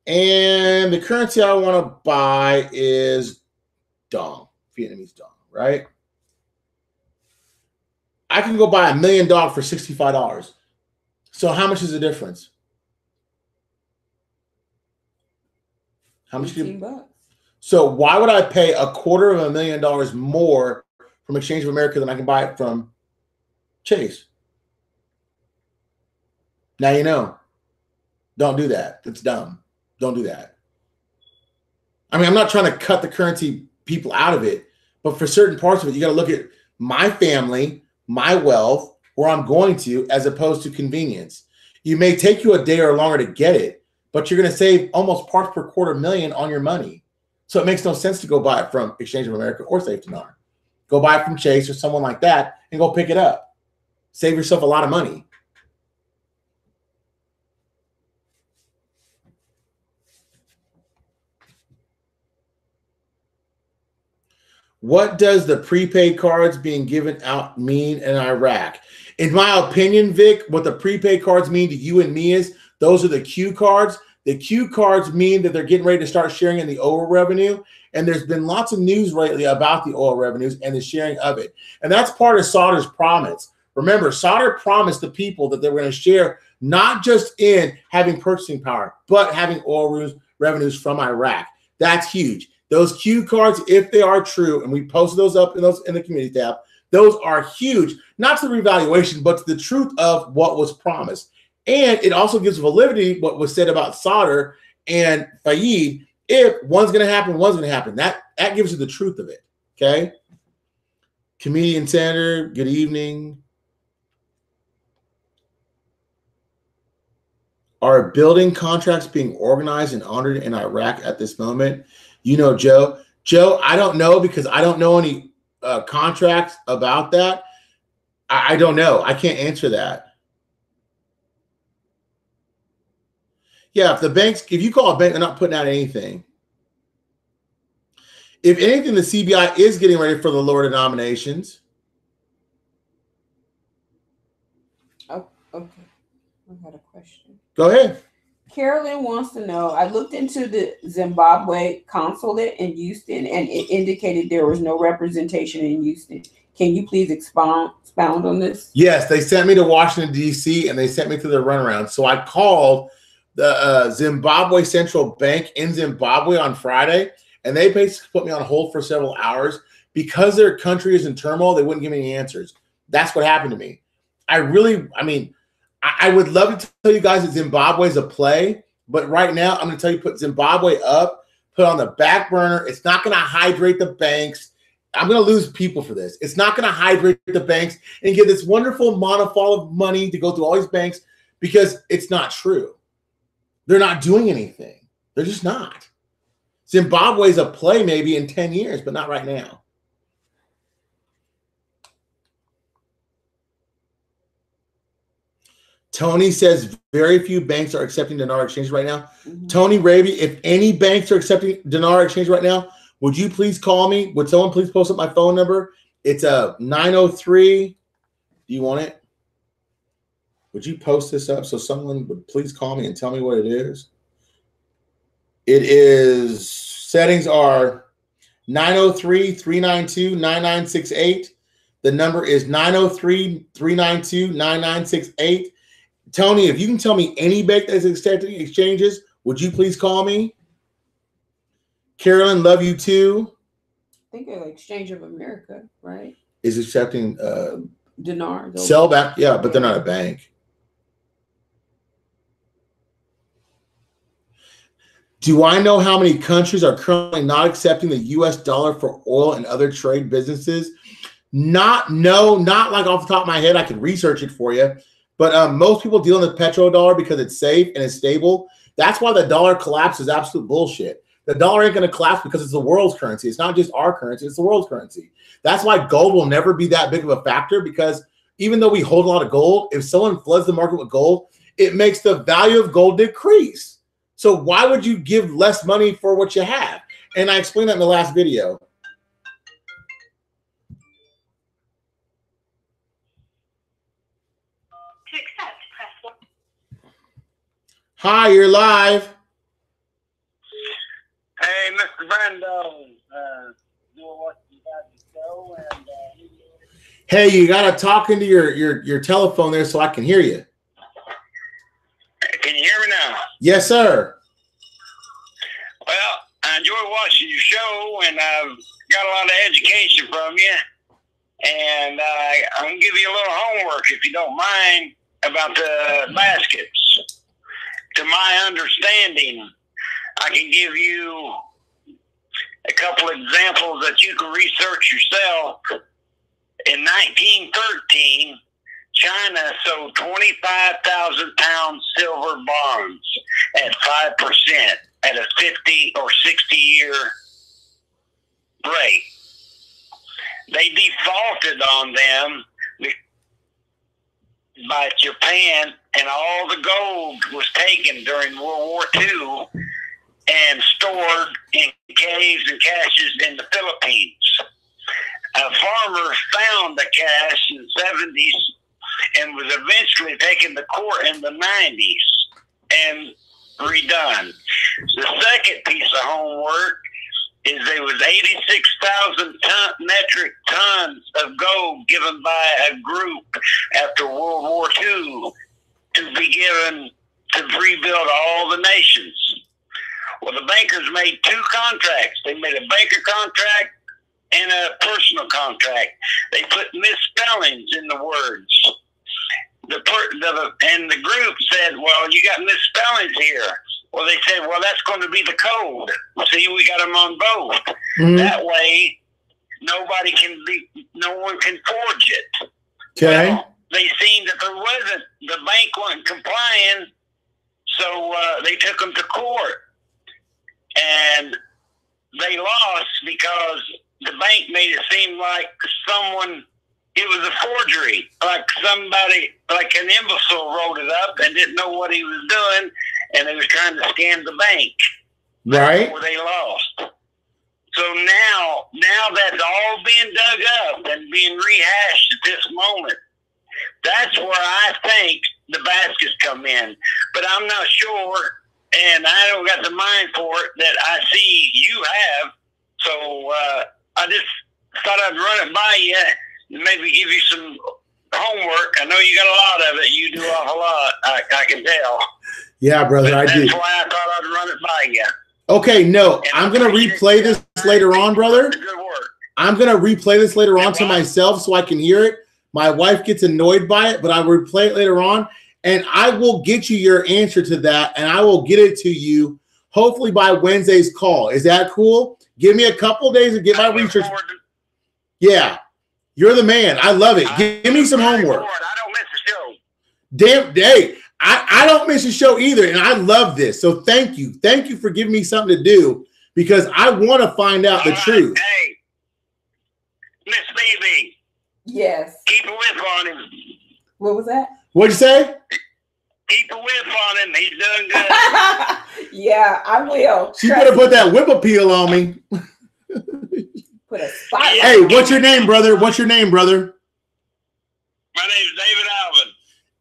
And the currency I want to buy is Dong, Vietnamese Dong, right? I can go buy $1 million for $65. So how much is the difference? How much? $15. So why would I pay $250,000 more from Exchange of America than I can buy it from Chase? Now you know. Don't do that. It's dumb. Don't do that. I mean, I'm not trying to cut the currency people out of it, but for certain parts of it, you got to look at my family, my wealth, where I'm going to, as opposed to convenience. You may take you a day or longer to get it, but you're going to save almost parts per $250,000 on your money. So it makes no sense to go buy it from Exchange of America or Safe Dinar. Go buy it from Chase or someone like that and go pick it up. Save yourself a lot of money. What does the prepaid cards being given out mean in Iraq? In my opinion, Vic, what the prepaid cards mean to you and me is those are the Q cards. The Q cards mean that they're getting ready to start sharing in the oil revenue. And there's been lots of news lately about the oil revenues and the sharing of it. And that's part of Sauder's promise. Remember, Sauder promised the people that they were going to share not just in having purchasing power, but having oil revenues from Iraq. That's huge. Those Q cards, if they are true, and we posted those up in the community tab, those are huge, not to the revaluation, but to the truth of what was promised. And it also gives validity what was said about Sauder and Fayed. If one's going to happen, one's going to happen. That gives you the truth of it, okay? Comedian Senator, good evening. Are building contracts being organized and honored in Iraq at this moment? You know, Joe. Joe, I don't know because I don't know any contracts about that. I don't know. I can't answer that. Yeah, if you call a bank, they're not putting out anything. If anything, the CBI is getting ready for the lower denominations. Oh, okay. I had a question. Go ahead. Carolyn wants to know, I looked into the Zimbabwe consulate in Houston and it indicated there was no representation in Houston. Can you please expound on this? Yes, they sent me to Washington, D.C., and they sent me to the runaround. So I called the Zimbabwe Central Bank in Zimbabwe on Friday, and they basically put me on hold for several hours. Because their country is in turmoil, they wouldn't give me any answers. That's what happened to me. I would love to tell you guys that Zimbabwe is a play, but right now I'm going to tell you, put Zimbabwe up, put on the back burner. It's not going to hydrate the banks. I'm going to lose people for this. It's not going to hydrate the banks and give this wonderful monofall of money to go through all these banks, because it's not true. They're not doing anything. They're just not. Zimbabwe is a play maybe in 10 years, but not right now. Tony says very few banks are accepting dinar exchange right now. Mm-hmm. Tony Raby, if any banks are accepting dinar exchange right now, would you please call me? Would someone please post up my phone number? It's a 903. Do you want it? Would you post this up so someone would please call me and tell me what it is? It is, settings are 903-392-9968. The number is 903-392-9968. Tony, if you can tell me any bank that's accepting exchanges, would you please call me? Carolyn, love you too. I think Exchange of America, right? Is accepting dinar. Sell back, yeah, but they're not a bank. Do I know how many countries are currently not accepting the US dollar for oil and other trade businesses? Not like off the top of my head. I can research it for you. But most people deal in the petrodollar because it's safe and it's stable. That's why the dollar collapse is absolute bullshit. The dollar ain't going to collapse because it's the world's currency. It's not just our currency. It's the world's currency. That's why gold will never be that big of a factor, because even though we hold a lot of gold, if someone floods the market with gold, it makes the value of gold decrease. So why would you give less money for what you have? And I explained that in the last video. To accept, press 1. Hi, you're live. Hey, Mr. Brando, doing what you got to show, and hey, you gotta talk into your telephone there so I can hear you. Can you hear me now? Yes, sir. Well, I enjoy watching your show, and I've got a lot of education from you. And I'm going to give you a little homework, if you don't mind, about the baskets. To my understanding, I can give you a couple examples that you can research yourself. In 1913, China sold 25,000 pound silver bonds at 5% at a 50 or 60-year rate. They defaulted on them by Japan, and all the gold was taken during World War II and stored in caves and caches in the Philippines. A farmer found the cache in the 70s and was eventually taken to court in the 90s and redone. The second piece of homework is there was 86,000 metric tons of gold given by a group after World War II to be given to rebuild all the nations. Well, the bankers made two contracts. They made a banker contract and a personal contract. They put misspellings in the words. And the group said, well, you got misspellings here. Well, they said, well, that's going to be the code. See, we got them on both. Mm-hmm. That way, no one can forge it. Okay. Well, they seen that the bank wasn't complying, so they took them to court. And they lost because the bank made it seem like it was a forgery, like somebody, like an imbecile wrote it up and didn't know what he was doing, and they was trying to scam the bank. Right. Where they lost. So now that's all being dug up and being rehashed at this moment. That's where I think the baskets come in. But I'm not sure and I don't got the mind for it that I see you have. So I just thought I'd run it by you and maybe give you some homework. I know you got a lot of it. You do a whole lot. I can tell. Yeah, brother, I do. That's why I thought I'd run it by you. Okay, no, I'm going to replay this later on, brother. Good work. I'm going to replay this later on to myself so I can hear it. My wife gets annoyed by it, but I will replay it later on. And I will get you your answer to that, and I will get it to you hopefully by Wednesday's call. Is that cool? Give me a couple days to get my research. Yeah, you're the man. I love it. Give me some homework. I don't miss the show. Damn day. I don't miss a show either, and I love this. So thank you. Thank you for giving me something to do because I want to find out the truth. Hey, Miss Baby. Yes. Keep a whip on him. What was that? What'd you say? Keep a whip on him. He's doing good. Yeah, I will. She better put that whip appeal on me. Put a spot. Hey, what's your name, brother? What's your name, brother? My name's David Alvin.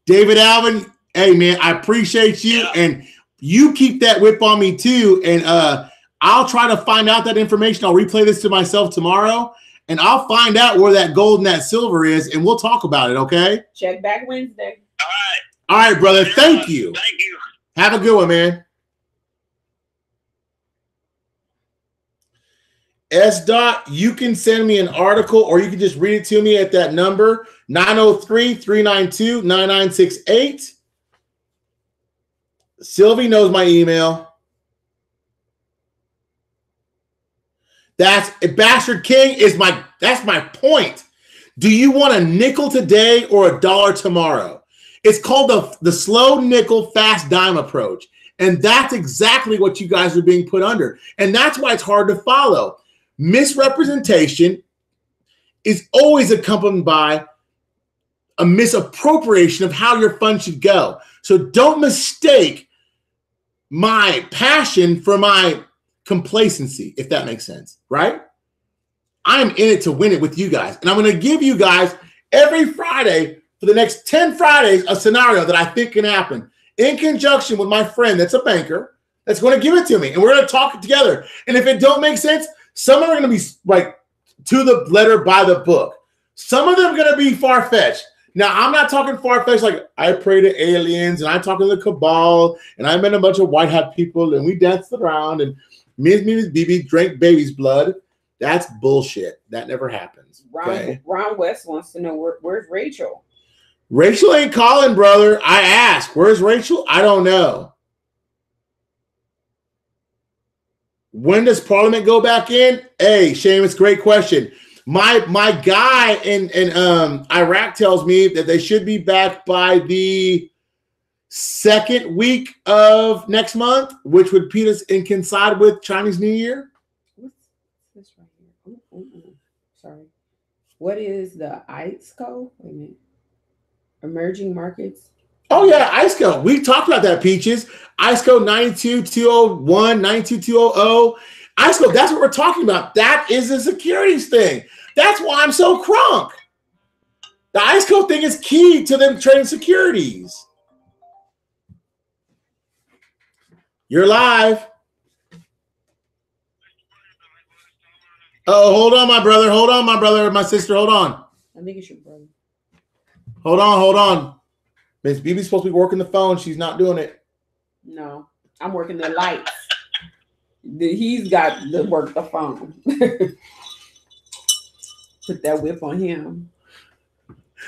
David Alvin. Hey, man, I appreciate you. Yeah. And you keep that whip on me, too. And I'll try to find out that information. I'll replay this to myself tomorrow. And I'll find out where that gold and that silver is. And we'll talk about it, okay? Check back Wednesday. All right. All right, brother. Thank you. Thank you. Have a good one, man. S. You can send me an article or you can just read it to me at that number, 903-392-9968. Sylvie knows my email. That's Bastard King that's my point. Do you want a nickel today or a dollar tomorrow? It's called the slow nickel fast dime approach. And that's exactly what you guys are being put under. And that's why it's hard to follow. Misrepresentation is always accompanied by a misappropriation of how your fund should go. So don't mistake my passion for my complacency, if that makes sense, right? I'm in it to win it with you guys. And I'm going to give you guys every Friday for the next 10 Fridays a scenario that I think can happen in conjunction with my friend that's a banker that's going to give it to me. And we're going to talk it together. And if it don't make sense, some of them are going to be like to the letter by the book. Some of them are going to be far-fetched. Now, I'm not talking far-fetched like I pray to aliens and I talk to the cabal and I met a bunch of white hat people and we danced around and me and Miss BB drank baby's blood. That's bullshit. That never happens. Okay? Ron West wants to know where's Rachel? Rachel ain't calling, brother. I asked. Where's Rachel? I don't know. When does Parliament go back in? Hey, Seamus, great question. My guy in Iraq tells me that they should be back by the second week of next month, which would put us in coincide with Chinese New Year. What's this right here? Sorry. What is the ISCO? Wait a minute. Emerging markets. Oh yeah, ISCO. We talked about that, Peaches. ISCO 92201, 92200. ISCO, that's what we're talking about. That is a securities thing. That's why I'm so crunk. The ISCO thing is key to them trading securities. You're live. Oh, hold on, my brother. Hold on, my brother. My sister, hold on. I think it's your brother. Hold on, hold on. Miss BB's supposed to be working the phone. She's not doing it. No, I'm working the lights. He's got to work the phone. Put that whip on him.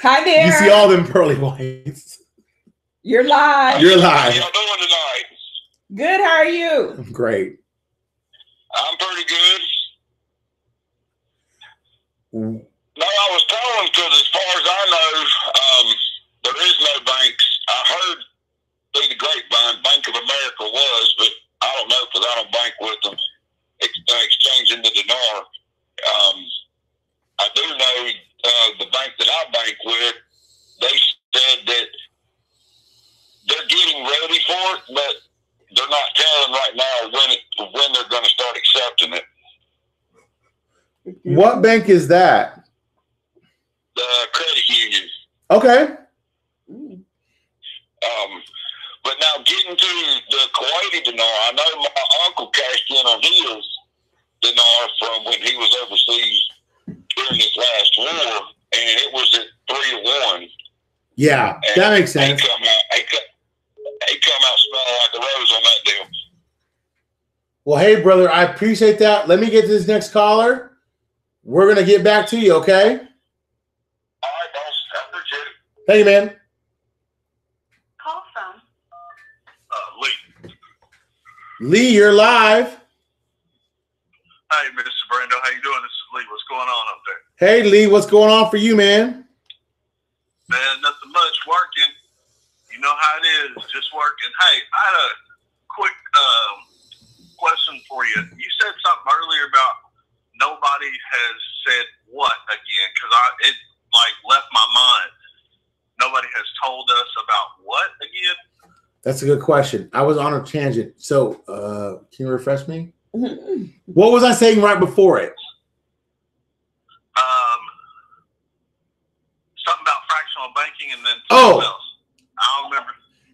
Hi there. You see all them pearly whites. You're live. You're live. How y'all doing tonight? Good. How are you? Great. I'm pretty good. No, I was telling because as far as I know, there is no banks. I heard through the grapevine Bank of America was, but I don't know because I don't bank with them. Exchanging the dinar. I do know the bank that I bank with, they said that they're getting ready for it, but they're not telling right now when they're going to start accepting it. What bank is that? The credit union. Okay. But now getting to the Kuwaiti dinar, I know my uncle cashed in on his dinar from when he was overseas during his last war, and it was at 3-1. Yeah, and that makes sense. He come out smelling like a rose on that deal. Well, hey, brother, I appreciate that. Let me get to this next caller. We're going to get back to you, okay? All right, boss. I appreciate it. Thank you, man. Call from Lee. Lee, you're live. Hey, Mr. Brando, how you doing? This is Lee. What's going on up there? Hey, Lee, what's going on for you, man? Man, nothing much. Working. You know how it is. Just working. Hey, I had a quick question for you. You said something earlier about nobody has said what again? Because it left my mind. Nobody has told us about what again? That's a good question. I was on a tangent. So, can you refresh me? What was I saying right before it? Something about fractional banking and then Oh. something else. I don't remember.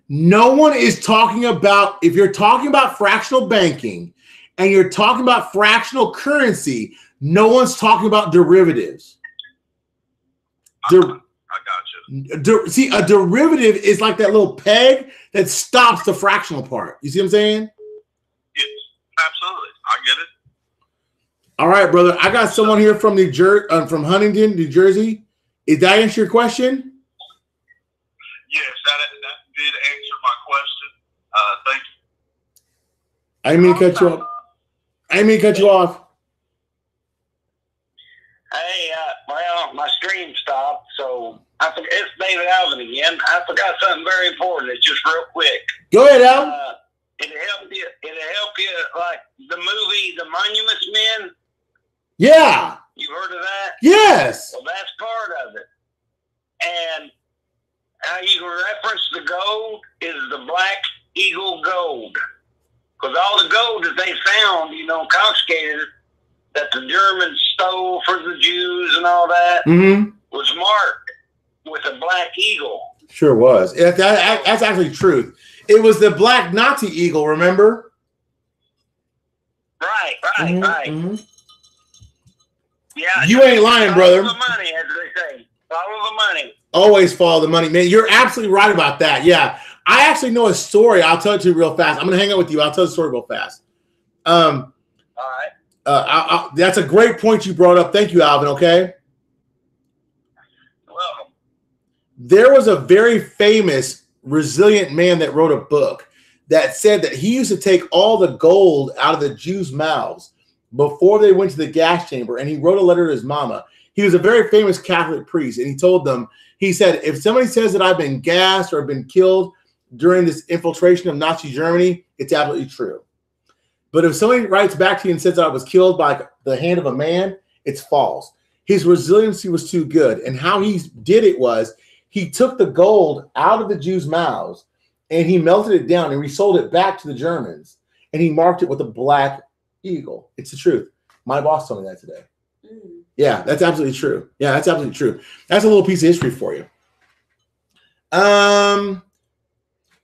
No one is talking about, if you're talking about fractional banking and you're talking about fractional currency, no one's talking about derivatives. I got you. See, a derivative is like that little peg that stops the fractional part. You see what I'm saying? Yes, absolutely. I get it. All right, brother. I got someone here from from Huntington, New Jersey. Did that answer your question? Yes, that did answer my question. Thank you. I didn't mean to cut you off. I didn't mean to cut you off. Hey, well, my stream stopped, so it's David Alvin again. I forgot something very important. It's just real quick. Go ahead, Al. It'll help you like the movie The Monuments Men. Yeah. You heard of that? Yes. Well, that's part of it. And how you can reference the gold is the Black Eagle gold. Because all the gold that they found, confiscated, that the Germans stole for the Jews and all that, was marked with a Black Eagle. Sure was. That's actually truth. It was the Black Nazi Eagle, remember? Right. Mm-hmm. Yeah. You ain't lying, brother. Follow the money, as they say. Follow the money. Always follow the money, man. You're absolutely right about that. Yeah. I actually know a story. I'll tell it to you real fast. I'm going to hang out with you. I'll tell the story real fast. All right. That's a great point you brought up. Thank you, Alvin. Okay. Welcome. There was a very famous, resilient man that wrote a book that said that he used to take all the gold out of the Jews' mouths before they went to the gas chamber, and he wrote a letter to his mama. He was a very famous Catholic priest, and he told them, he said, if somebody says that I've been gassed or been killed during this infiltration of Nazi Germany, it's absolutely true. But if somebody writes back to you and says that I was killed by the hand of a man, it's false. His resiliency was too good. And how he did it was he took the gold out of the Jews' mouths and he melted it down and resold it back to the Germans. And he marked it with a Black Eagle. It's the truth. My boss told me that today. Yeah, that's absolutely true. Yeah, that's absolutely true. That's a little piece of history for you. Mr.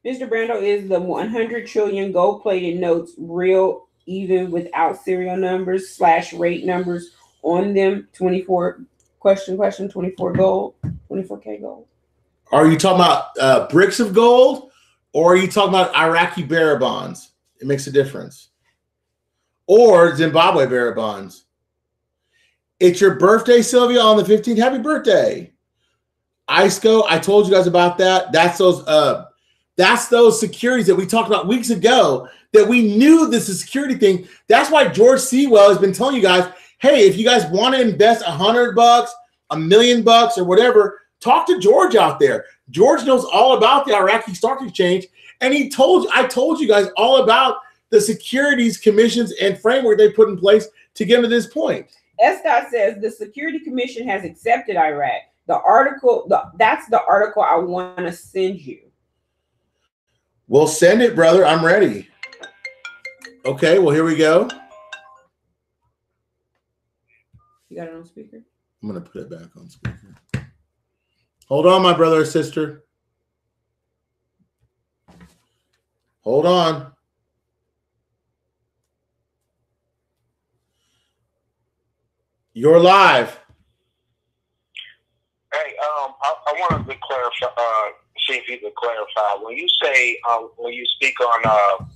Brando, is the 100 trillion gold-plated notes real even without serial numbers / rate numbers on them? 24 gold, 24K gold. Are you talking about bricks of gold, or are you talking about Iraqi bearer bonds? It makes a difference. Or Zimbabwe bearer bonds. It's your birthday, Sylvia, on the 15th. Happy birthday. ISCO, I told you guys about that. That's those securities that we talked about weeks ago that we knew this is a security thing. That's why George Sewell has been telling you guys, hey, if you guys want to invest $100, $1 million, or whatever, talk to George out there. George knows all about the Iraqi Stock Exchange, and I told you guys all about the securities commissions and framework they put in place to get them to this point. Escott says the Security Commission has accepted Iraq. That's the article I want to send you. Well, send it, brother. I'm ready. Okay, well, here we go. You got it on speaker? I'm going to put it back on speaker. Hold on, my brother or sister. Hold on. You're live. Hey, I wanted to clarify, see if you could clarify. When you say, when you speak on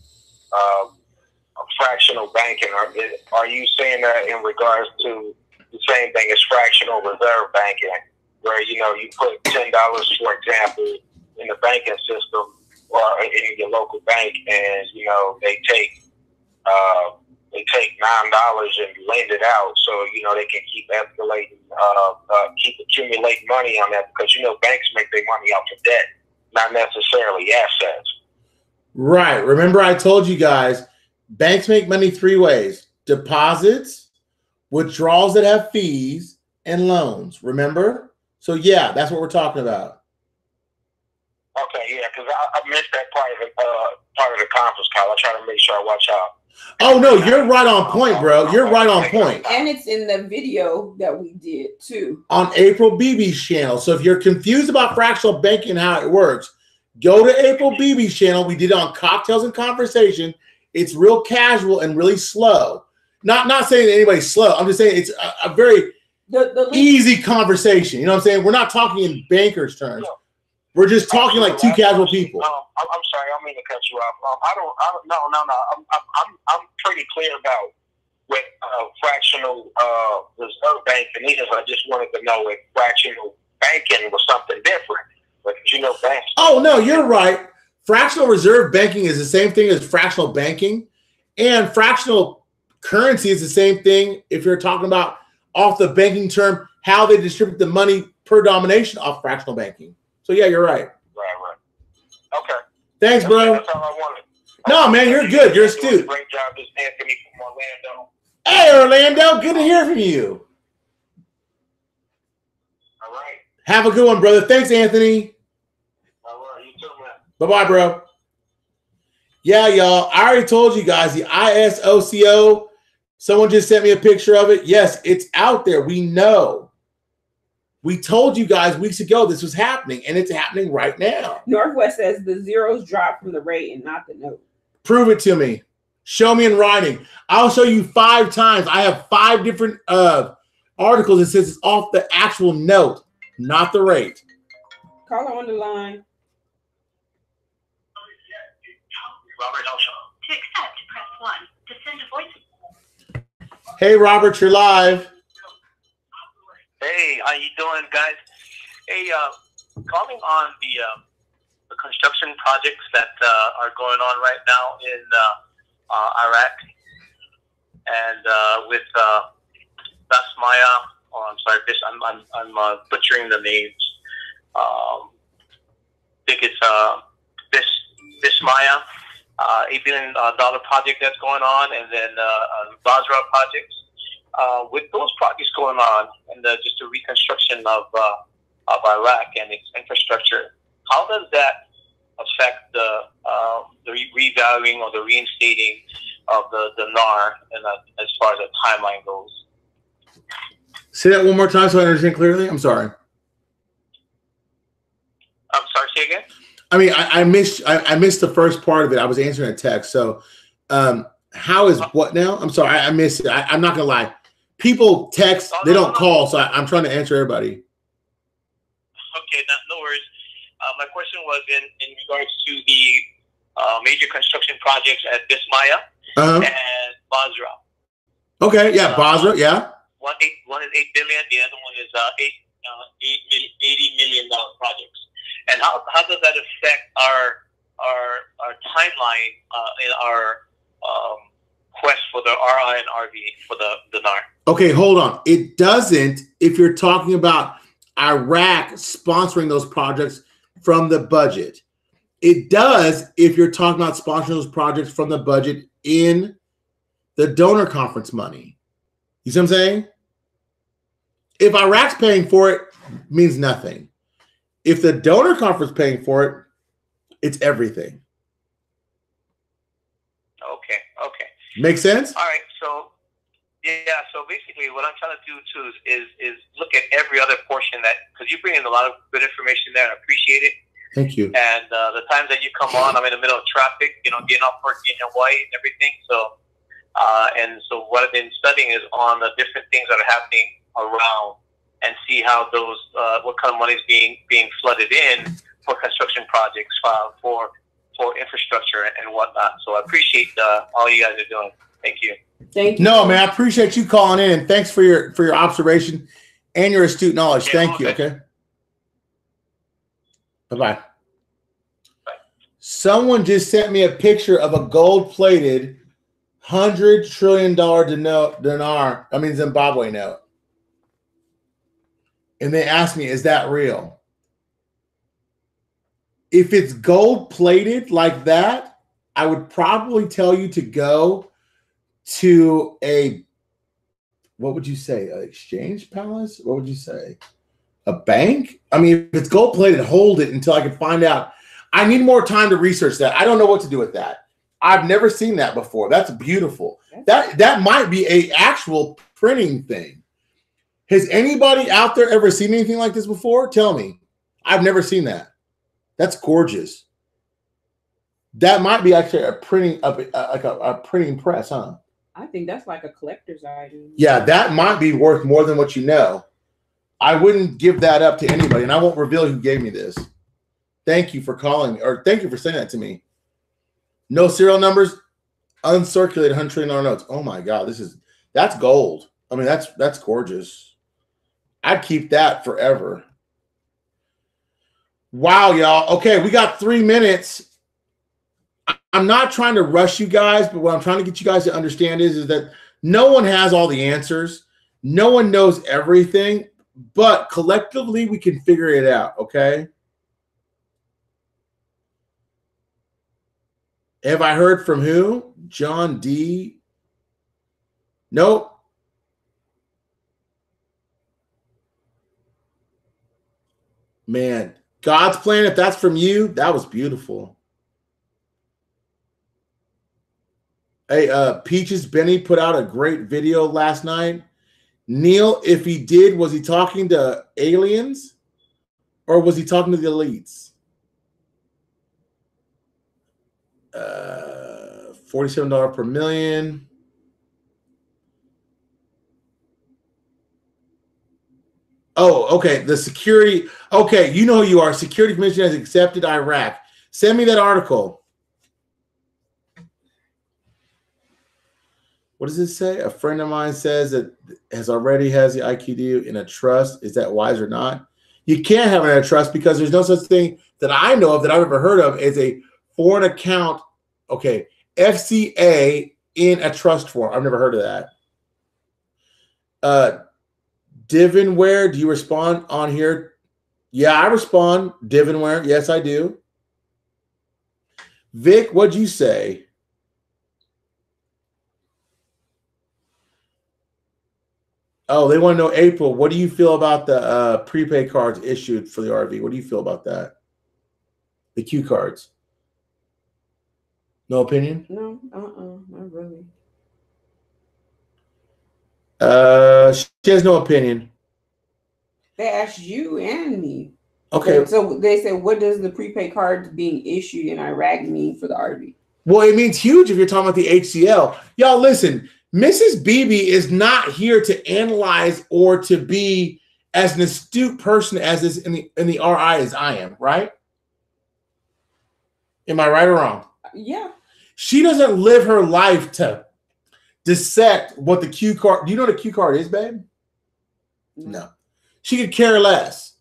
fractional banking, are you saying that in regards to the same thing as fractional reserve banking, where, you know, you put $10, for example, in the banking system or in your local bank, and, you know, they take $9 and lend it out, so, you know, they can keep escalating, keep accumulating money on that, because, you know, banks make their money off of debt, not necessarily assets. Right. Remember, I told you guys, banks make money 3 ways: deposits, withdrawals that have fees, and loans. Remember? So yeah, that's what we're talking about. Okay, yeah, because I missed that part of the conference call. I try to make sure I watch out. Oh no, you're right on point, bro. You're right on point. And it's in the video that we did too. On April Beebe's channel. So if you're confused about fractional banking and how it works, go to April Beebe's channel. We did it on Cocktails and Conversation. It's real casual and really slow. Not saying that anybody's slow. I'm just saying it's a very easy conversation. You know what I'm saying? We're not talking in bankers terms. Yeah. We're just talking like two casual people. I'm sorry, I don't mean to cut you off. No. I'm pretty clear about what fractional reserve banking is. I just wanted to know if fractional banking was something different. But you know, banks. Oh no, you're right. Fractional reserve banking is the same thing as fractional banking, and fractional currency is the same thing. If you're talking about off the banking term, how they distribute the money per domination off fractional banking. So yeah, you're right. Right. Okay. Thanks, bro. That's all I wanted. No, man, you're good. You're astute. Great job, this Anthony from Orlando. Hey, Orlando, good to hear from you. All right. Have a good one, brother. Thanks, Anthony. All right, you too, man. Bye-bye, bro. Yeah, y'all. I already told you guys the ISOCO. Someone just sent me a picture of it. Yes, it's out there. We know. We told you guys weeks ago this was happening, and it's happening right now. Northwest says the zeros drop from the rate and not the note. Prove it to me. Show me in writing. I'll show you 5 times. I have 5 different articles that says it's off the actual note, not the rate. Caller on the line. Robert Elshaw. To accept, press 1. To send a voice. Hey, Robert, you're live. Hey, how you doing, guys? Hey, calling on the construction projects that are going on right now in Iraq, and with Basmaya. Oh, I'm sorry, I'm butchering the names. I think it's Bismaya, $8 billion project that's going on, and then Basra projects. With those projects going on, and just the reconstruction of Iraq and its infrastructure, how does that affect the revaluing or the reinstating of the dinar, and as far as the timeline goes? Say that one more time so I understand clearly. I'm sorry. I'm sorry, say again? I mean, I missed the first part of it. I was answering a text. So how is what now? I'm sorry, I missed it. I'm not gonna lie. People text, they don't call, so I'm trying to answer everybody. Okay, no worries. My question was in regards to the major construction projects at Bismaya and Basra. Okay, yeah, Basra, yeah. One is $8 billion. The other one is $80 million projects. And how does that affect our timeline in our quest for the RI and RV for the dinar? Okay, hold on. It doesn't if you're talking about Iraq sponsoring those projects from the budget. It does if you're talking about sponsoring those projects from the budget in the donor conference money. You see what I'm saying? If Iraq's paying for it, it means nothing. If the donor conference paying for it, it's everything. Okay. Make sense? All right. So basically what I'm trying to do too is look at every other portion that, because you bring in a lot of good information there, and I appreciate it. Thank you. And the times that you come on, I'm in the middle of traffic, you know, getting off work, getting white and everything. So what I've been studying is on the different things that are happening around, and see how those what kind of money is being flooded in for construction projects, for infrastructure and whatnot. So I appreciate all you guys are doing. Thank you. Thank you. No, man, I appreciate you calling in, and thanks for your observation and your astute knowledge. Thank you. Okay. Bye-bye. Someone just sent me a picture of a gold-plated $100 trillion Zimbabwe note. And they asked me, is that real? If it's gold-plated like that, I would probably tell you to go to what would you say, an exchange palace? What would you say? A bank? I mean, if it's gold-plated, hold it until I can find out. I need more time to research that. I don't know what to do with that. I've never seen that before. That's beautiful. That might be a actual printing thing. Has anybody out there ever seen anything like this before? Tell me. I've never seen that. That's gorgeous. That might be actually a printing a printing press, huh? I think that's like a collector's item. Yeah, that might be worth more than what you know. I wouldn't give that up to anybody, and I won't reveal who gave me this. Thank you for calling, or thank you for saying that to me. No serial numbers, uncirculated $100 trillion notes. Oh my God, that's gold. I mean, that's gorgeous. I'd keep that forever. Wow, y'all. Okay, we got 3 minutes. I'm not trying to rush you guys, but what I'm trying to get you guys to understand is that no one has all the answers. No one knows everything, but collectively we can figure it out, okay? Have I heard from who? John D. Nope. Man, God's plan, if that's from you, that was beautiful. Hey, Peaches Benny put out a great video last night. Neil, if he did, was he talking to aliens or was he talking to the elites? $47 per million. Oh, okay. The security. Okay, you know who you are. Security Commission has accepted Iraq. Send me that article. What does it say? A friend of mine says that has the IQD in a trust. Is that wise or not? You can't have it in a trust because there's no such thing that I know of that I've ever heard of as a foreign account. Okay, FCA in a trust form. I've never heard of that. Divinware, do you respond on here? Yeah, I respond. Divinware, yes, I do. Vic, what'd you say? Oh, they want to know, April, what do you feel about the prepaid cards issued for the RV? What do you feel about that? The Q cards. No opinion? No, not really. She has no opinion. They asked you and me. Okay. So they said, what does the prepaid cards being issued in Iraq mean for the RV? Well, it means huge if you're talking about the HCL. Y'all listen, Mrs. Beebe is not here to analyze or to be as an astute person as is in the RI as I am, right? Am I right or wrong? Yeah. She doesn't live her life to dissect what the Q card. Do you know what a Q card is, babe? No. She could care less.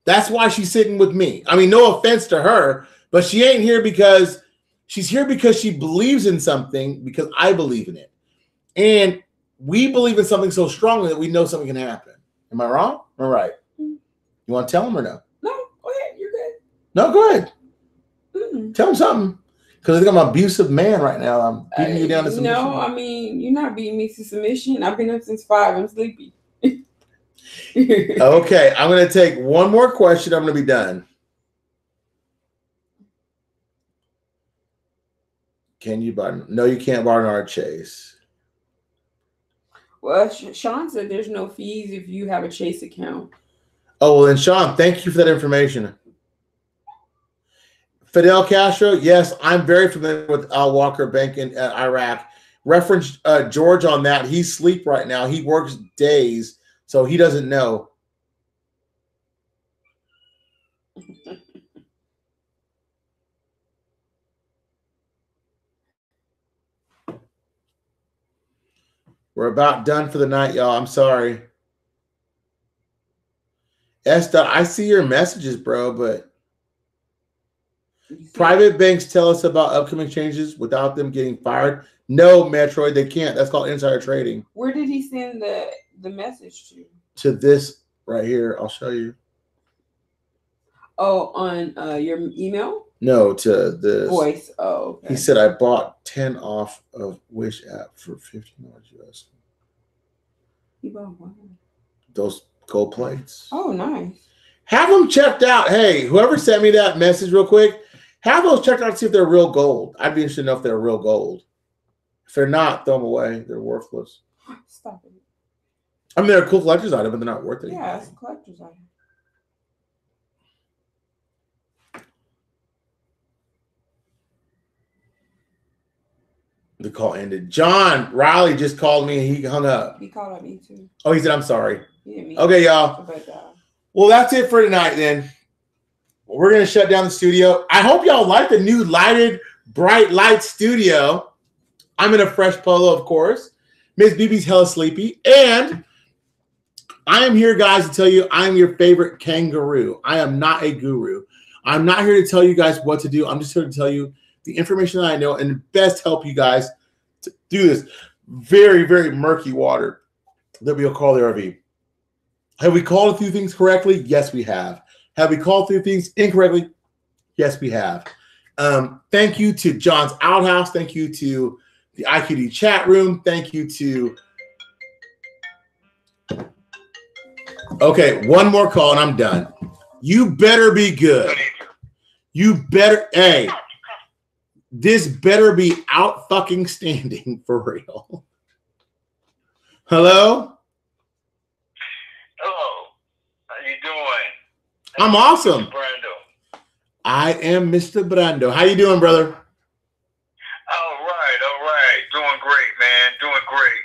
That's why she's sitting with me. I mean, no offense to her, but she ain't here because she's here because she believes in something, because I believe in it. And we believe in something so strongly that we know something can happen. Am I wrong? Am I right? You want to tell them or no? No, go ahead. You're good. No, go ahead. Tell them something. Because I think I'm an abusive man right now. I'm beating you down to submission. No, I mean, you're not beating me to submission. I've been up since 5. I'm sleepy. Okay, I'm going to take one more question. I'm going to be done. Can you buy? No, you can't borrow our Chase. Well, Sean said there's no fees if you have a Chase account. Oh, well, then, Sean, thank you for that information. Fidel Castro, yes, I'm very familiar with Al Walker Bank in Iraq. Reference George on that. He's asleep right now. He works days, so he doesn't know. We're about done for the night, y'all. I'm sorry. Esther, I see your messages, bro, but private banks tell us about upcoming changes without them getting fired. No, Metroid, they can't. That's called insider trading. Where did he send the message to? To this right here. I'll show you. Oh, on your email? No, to this. Voice. Oh, okay. He said, I bought 10 off of Wish app for $15 US. You bought what? Those gold plates. Oh, nice. Have them checked out. Hey, whoever sent me that message real quick, have those checked out to see if they're real gold. I'd be interested to know if they're real gold. If they're not, throw them away. They're worthless. Stop it. I mean, they're a cool collector's item, but they're not worth it. Yeah, it's a collector's item. The call ended. John Riley just called me and he hung up. He called on me too. Oh, he said, I'm sorry. He didn't mean Okay, y'all. But, well, that's it for tonight then. We're going to shut down the studio. I hope y'all like the new lighted, bright light studio. I'm in a fresh polo, of course. Miss BB's hella sleepy. And I am here, guys, to tell you I am your favorite kangaroo. I am not a guru. I'm not here to tell you guys what to do. I'm just here to tell you the information that I know and best help you guys to do this very, very murky water that we'll call the RV. Have we called a few things correctly? Yes, we have. Have we called through things incorrectly? Yes, we have. Thank you to John's Outhouse. Thank you to the IQD chat room. Thank you to... Okay, one more call and I'm done. You better be good. You better... Hey, this better be out fucking standing for real. Hello? Hello. How you doing? I'm awesome. Brando. I am Mr. Brando. How you doing, brother? All right. Doing great, man. Doing great.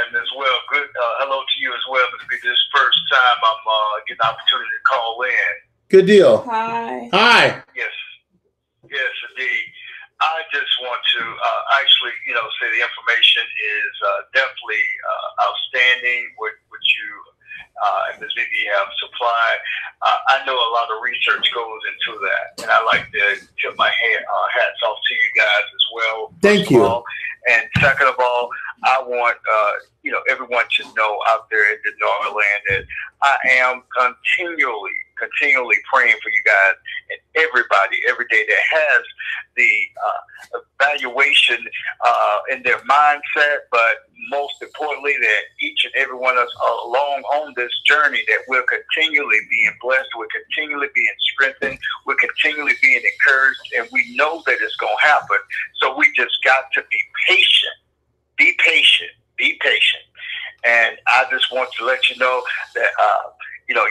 And as well, good. Hello to you as well. This will be this first time I'm getting the opportunity to call in. Good deal. Hi. Hi. Yes, indeed. I just want to actually, say the information is definitely outstanding. What you and Ms. Vivi have supplied. I know a lot of research goes into that, and I like to tip my hats off to you guys as well. Thank you. And second of all, I want everyone to know out there in the Dinar land that I am continually praying for you guys and everybody every day that has the evaluation in their mindset, but most importantly that each and every one of us along on this journey that we're continually being blessed, we're continually being strengthened, we're continually being encouraged, and we know that it's going to happen. So we just got to be patient. Be patient. And I just want to let you know that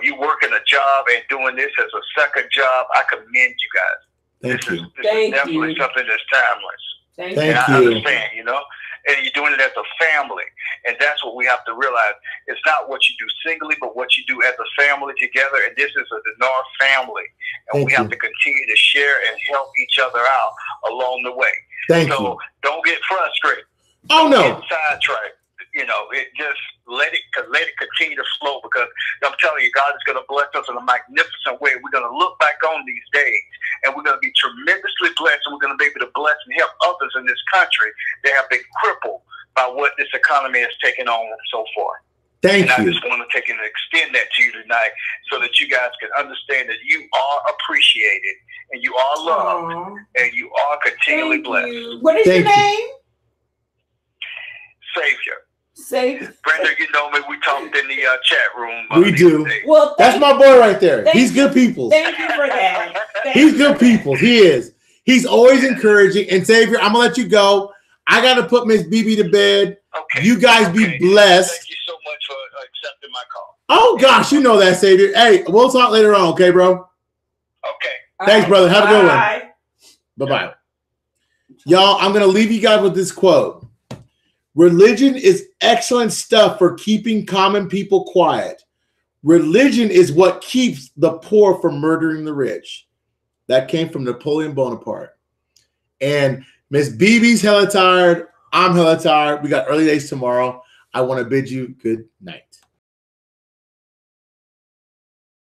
you working a job and doing this as a second job. I commend you guys. This is definitely something that's timeless. Thank you. I understand, and you're doing it as a family. And that's what we have to realize. It's not what you do singly, but what you do as a family together. And this is a Dinar family. And we have to continue to share and help each other out along the way. So don't get frustrated. Oh, no. Don't get sidetracked. It just let it continue to flow, because I'm telling you, God is going to bless us in a magnificent way. We're going to look back on these days and we're going to be tremendously blessed, and we're going to be able to bless and help others in this country that have been crippled by what this economy has taken on so far. Thank you. I just want to take and extend that to you tonight so that you guys can understand that you are appreciated and you are loved and you are continually blessed. What is your name? Savior. Brando, you know me. We talked in the chat room. We do. Well, that's my boy right there. He's good people. Thank you for that. He's good people. He is. He's always encouraging. And Savior, I'm gonna let you go. I gotta put Miss BB to bed. Okay. You guys be blessed. Thank you so much for accepting my call. Oh gosh, you know that, Savior. Hey, we'll talk later on, okay, bro? Okay. Thanks, brother. Have a good one. Bye-bye. Y'all, I'm going to leave you guys with this quote. Religion is excellent stuff for keeping common people quiet. Religion is what keeps the poor from murdering the rich. That came from Napoleon Bonaparte. And Miss BB's hella tired. I'm hella tired. We got early days tomorrow. I want to bid you good night.